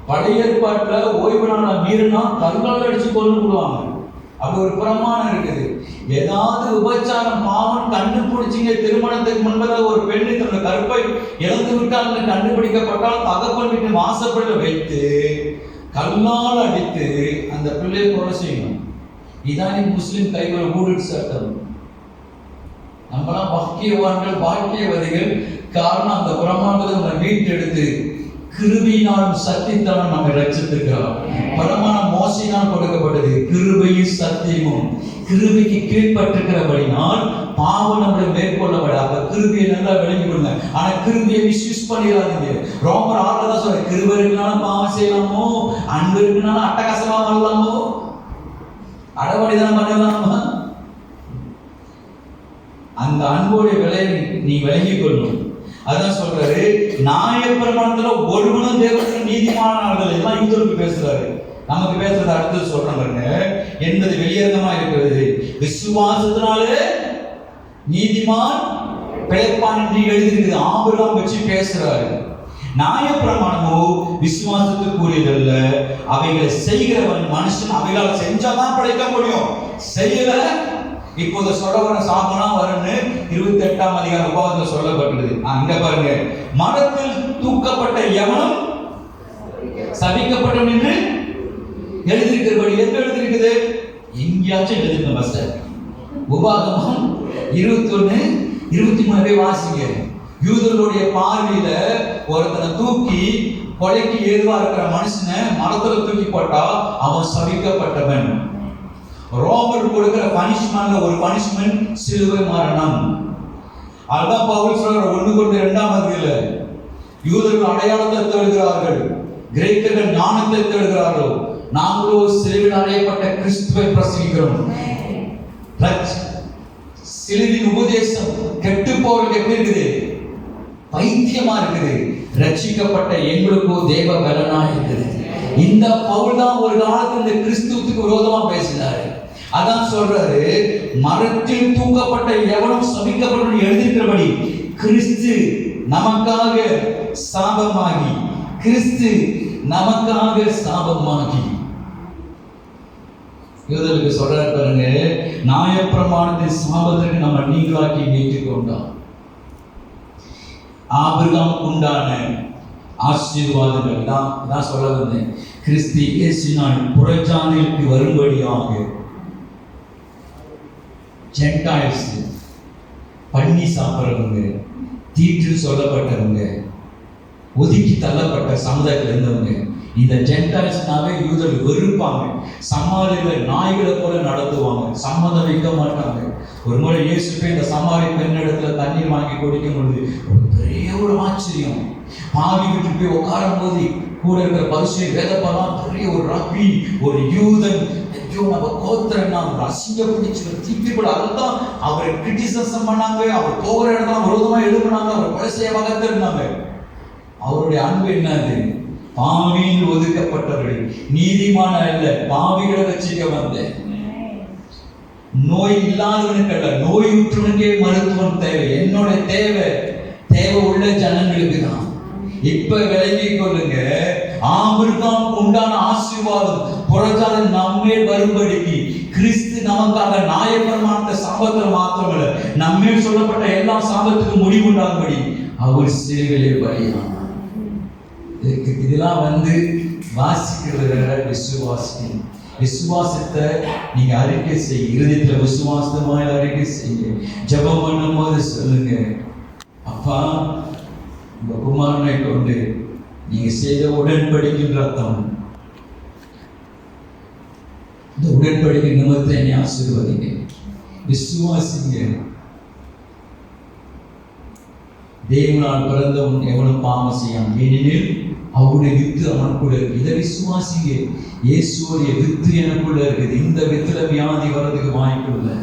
பழைய ஏற்பாட்டுல ஓய்வு நாளை மீறினா கல்லால் அடிச்சு கொண்டு விடுவாங்க. அப்படி ஒரு பிரமாணம் இருக்குது. ஏதாவது விபச்சாரம் பாவம் கண்டுபிடிச்சிங்க, திருமணத்துக்கு முன்பதாக ஒரு பெண்ணு தன்னோட கற்பை இழந்து விட்டால் கண்டுபிடிக்கப்பட்டால் தகப்பன் வீட்டு வாசப்பட வைத்து கல்லால் அடித்து அந்த பிள்ளையை கொலை செய்யணும். இதான் முஸ்லிம் கைகள் ஊழல் சட்டம். நம்மளாம் பாக்கியவான்கள், பாக்கியவதிகள். காரணம், அந்த பிரமாணத்தை நம்ம மீட்டெடுத்து கிருபையினாலும் சத்தியத்தாலும் நம்மை ரட்சித்திருக்கிறார். பிரமாணம் மோசையினால் கொடுக்கப்பட்டது, கிருபையும் சத்தியமும். கிருபைக்கு கீழ்பட்டிருக்கிறபடினால் பாவம் நம்மளை மேற்கொள்ளப்பட. அப்ப கிருபையை நல்லா விளங்கி கொடுங்க. ஆனா கிருபையை மிஸ்யூஸ் பண்ணிடாதீங்க. ரோமர் 6 தான் சொல்ற, கிருபை இருக்குனாலும் பாவம் செய்யலாமோ, அன்பு இருக்குனாலும் அட்டகாசமா பண்ணலாமோ, அடவடிதான் பண்ணலாமா? அந்த அன்போடைய விலையை நீ விளங்கிக் கொள்ளணும். அதான் சொல்றாரு, நியாயப்பிரமாணத்துல ஒருவனும் தேவனுக்கு நீதிமானார்கள். எல்லாம் யூதருக்கு பேசுறாரு, நமக்கு பேசுறது அடுத்தது சொல்றாங்க என்பது வெளியரங்கமா இருக்கிறது. விசுவாசத்தினாலே நீதிமான் பிழைப்பான் என்று எழுதியிருக்குது. ஆபிரகாம் வச்சு பேசுறாரு. நியாயப்பிரமாணமோ விசுவாசத்துக்குரியதல்ல, அவைகளை செய்கிறவன் மனுஷன் அவைகளை செஞ்சாதான் பிழைக்க முடியும். செய்யல இப்போது சொல்ல சாபனா வரும்னு 28ஆம் அதிகார உபவாதத்தில் சொல்லப்பட்டது. அங்க பாருங்க, மரத்தில் தூக்கப்பட்ட எவனும் சபிக்கப்பட்டவன் என்று எழுதியிருக்கிறபடி. எங்க எழுதியிருக்குது? எங்கேயாச்சும் எழுதிருக்க மாஸ்டர். உபாகமம் 21:23 வாசிங்க. யூதர்களுடைய பார்வையில ஒருத்தனை தூக்கி கொலைக்கு ஏதுவா இருக்கிற மனுஷனை மரத்துல தூக்கி போட்டா அவன் சபிக்கப்பட்டவன். ரோமர் கொடுக்கிற பனிஷ்மெண்ட்ல ஒரு பனிஷ்மெண்ட் சிலுவை மரணம். அதுதான் பவுல் சொல்ற 1:2 யூதர்கள் அடையாளத்தை தேடுகிறார்கள், கிரேக்கர்கள் ஞானத்தை தேடுகிறார்கள். நாங்களோ சிலுவையில் அறையப்பட்ட கிறிஸ்துவை பிரசங்கிக்கிறோம். சிலுவின் உபதேசம் கெட்டு போவதற்கு எப்படி இருக்குது? பைத்தியமா இருக்குது. ரட்சிக்கப்பட்ட எங்களுக்கோ தேவ பலனா இருக்குது. இந்த பவுல் தான் ஒரு காலத்தில் இந்த கிறிஸ்துவுக்கு விரோதமா பேசினாரு. அதான் சொல்றாரு, மரத்தில் தூக்கப்பட்ட எவனும் சபிக்கப்பட்ட எழுதியிருக்கிறபடி கிறிஸ்து நமக்காக சாபமாகி, கிறிஸ்து நமக்காக சாபமாகி. யூதர்களுக்கு சொல்றாரு பாருங்க, நியாயப்பிரமாணத்தின் சாபத்திற்கு நம்ம நீங்களாக்கி மீட்டுக் கொண்டோம். ஆபிரகாம் உண்டான ஆசீர்வாதங்கள் தான் சொல்ல வந்தேன். கிறிஸ்து இயேசுவினால் புறஜாதிகளுக்கு வரும்படியாக ஜென்டாயில்ஸ், பண்ணி சாப்பிட்றவங்க, தீட்டு சொல்லப்பட்டவங்க, ஒதுக்கி தள்ளப்பட்ட சமுதாயத்தில் இருந்தவங்க, இந்த ஜென்டாயில்ஸ்னாவே யூதர்கள் வெறுப்பாங்க. சமாரியில நாய்களை போல நடத்துவாங்க, சம்மதம் வைக்க மாட்டாங்க. ஒரு முறை இயேசுவே இந்த சமாரி பெண்ணிடத்துல தண்ணீர் வாங்கி குடிக்கும் பொழுது பெரிய ஒரு ஆச்சரியம். பாவி விட்டு போய் உட்காரும் போது கூட இருக்கிற பரிசு வேதப்பெல்லாம் பெரிய ஒரு ரப்பி, ஒரு யூதன், நம்ம கோத்திரன்னா அவர் அசிங்கப்படுத்தி தீப்பிப்பட. அதுதான் அவரை கிரிட்டிசிசம் பண்ணாங்க. அவர் போகிற இடத்துல விரோதமா எழுதுனாங்க, அவர் கொலைசைய வகர்த்திருந்தாங்க. அவருடைய அன்பு என்னது? பாவியில் ஒதுக்கப்பட்டவர்கள், நீதிமான அல்ல, பாவிகளை ரட்சிக்க வந்தேன். நோய் இல்லாதவனுக்கு அல்ல, நோயுற்றவனுக்கே மருத்துவம் தேவை. என்னோட தேவை உள்ள ஜனங்களுக்கு தான். இப்ப விளங்கி கொள்ளுங்க, ஆபிரகாம் உண்டான ஆசீர்வாதம் புறஜாதி நம்மேல் வரும்படிக்கு கிறிஸ்து நமக்காக நியாயப்பிரமாணத்தை சாபத்தில் மாத்திரமல்ல, நம்மேல் சொல்லப்பட்ட எல்லா சாபத்துக்கும் முடிவுண்டாகும்படி அவர் சிலுவையிலே பலியானார். இதெல்லாம் வாசிக்கிறது விசுவாசி. விசுவாசத்தை நீங்க அறிக்கை செய்ய, இருதயத்துல விசுவாசமாய் அறிக்கை செய்ய. ஜெபம் பண்ணும் போது சொல்லுங்க, அப்பா உங்க குமாரனை கொண்டு நீங்க செய்த உடன்படிக்கையின் ரத்தம், இந்த உடன்படிக்கை நிமித்தம் என்னை ஆசீர்வதிங்க. விசுவாசிங்க. தேவனால் பிறந்தவன் எவனும் பாவம் செய்யான், ஏனெனில் அவருடைய வித்து அவனுக்குள்ள இருக்கு. இதை விசுவாசிங்க. இயேசுடைய வித்து எனக்குள்ள இருக்குது. இந்த வித்துல வியாதி வர்றதுக்கு வாய்ப்பு இல்லை.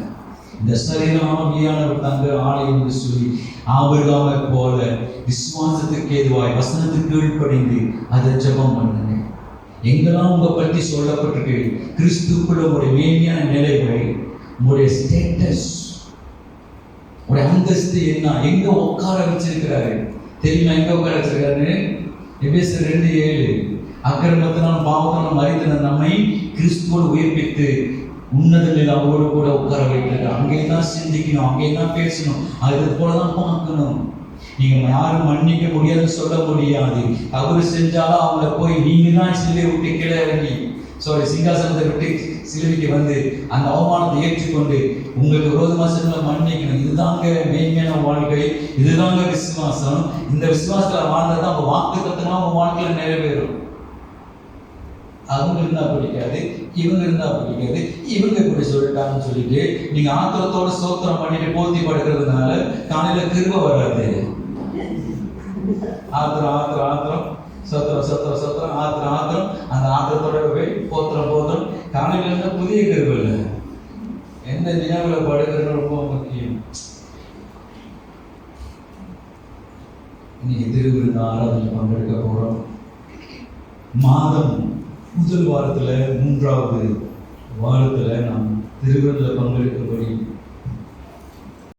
இந்த சரீரம் ஆவியானவர் தங்க ஆலயம் என்று சொல்லி ஆபிரகாமை போல விசுவாசத்துக்கு ஏதுவாய் வசனத்துக்கு கீழ்ப்படிந்து அதை ஜெபம் பண்ணுங்க. எங்கெல்லாம் உங்களை பற்றி சொல்லப்பட்டிருக்கு, கிறிஸ்துக்குள்ள உங்களுடைய மேன்மையான நிலைகள், உங்களுடைய ஸ்டேட்டஸ், உங்களுடைய அந்தஸ்து என்ன, எங்க உட்கார வச்சிருக்கிறாரு தெரியுமா? எங்க உட்கார வச்சிருக்காரு? எபேசியர் 2:7 அக்கிரமத்தினால் பாவத்தினால் மரித்த நம்மை கிறிஸ்துவோடு உயிர்ப்பித்து உன்னதங்களில் அவரோடு கூட உட்கார வைக்கிறது. அங்கே தான் சிந்திக்கணும், அங்கே தான் பேசணும், அது போலதான் பார்க்கணும். நீங்க யாரும் மன்னிக்க முடியாதுன்னு சொல்ல முடியாது. தவறு செஞ்சாலும் அவங்கள போய் நீங்க தான் சிலுவை விட்டு கீழே இறங்கி சிங்காசனத்தை விட்டு சிலுவைக்கு அந்த அவமானத்தை ஏற்றுக்கொண்டு உங்களுக்கு விரோதமா செஞ்ச மன்னிக்கணும். இதுதாங்க மேன்மையான வாழ்க்கை, இதுதாங்க விசுவாசம். இந்த விசுவாசத்துல வாழ்ந்ததான் உங்க வாக்கு தத்துனா உங்க வாழ்க்கையில நிறைவேறும். அவங்க இருந்தா பிடிக்காது, இவங்க இருந்தா பிடிக்காது, இவங்க இப்படி சொல்லிட்டாங்கன்னு சொல்லிட்டு நீங்க ஆத்திரத்தோட சோத்திரம் பண்ணிட்டு போத்தி படுக்கிறதுனால காலையில கிருபை வராது. ஆத்திரம் ஆத்திரம் ஆத்திரம், சோத்திரம் சோத்திரம் சோத்திரம், ஆத்திரம் ஆத்திரம், அந்த ஆத்திரத்தோட போத்திரம் போத்திரம், காலையில இருந்தா புதிய கிருபை இல்லை. எந்த நினைவுல படுகிறது ரொம்ப முக்கியம். இன்னைக்கு திருவிருந்த ஆராதனையில் பங்கெடுக்க போறோம். மாதம் முதல் வாரத்துல 3வது வாரத்துல நாம் திருவிருந்தில் பங்கெடுக்கும்படி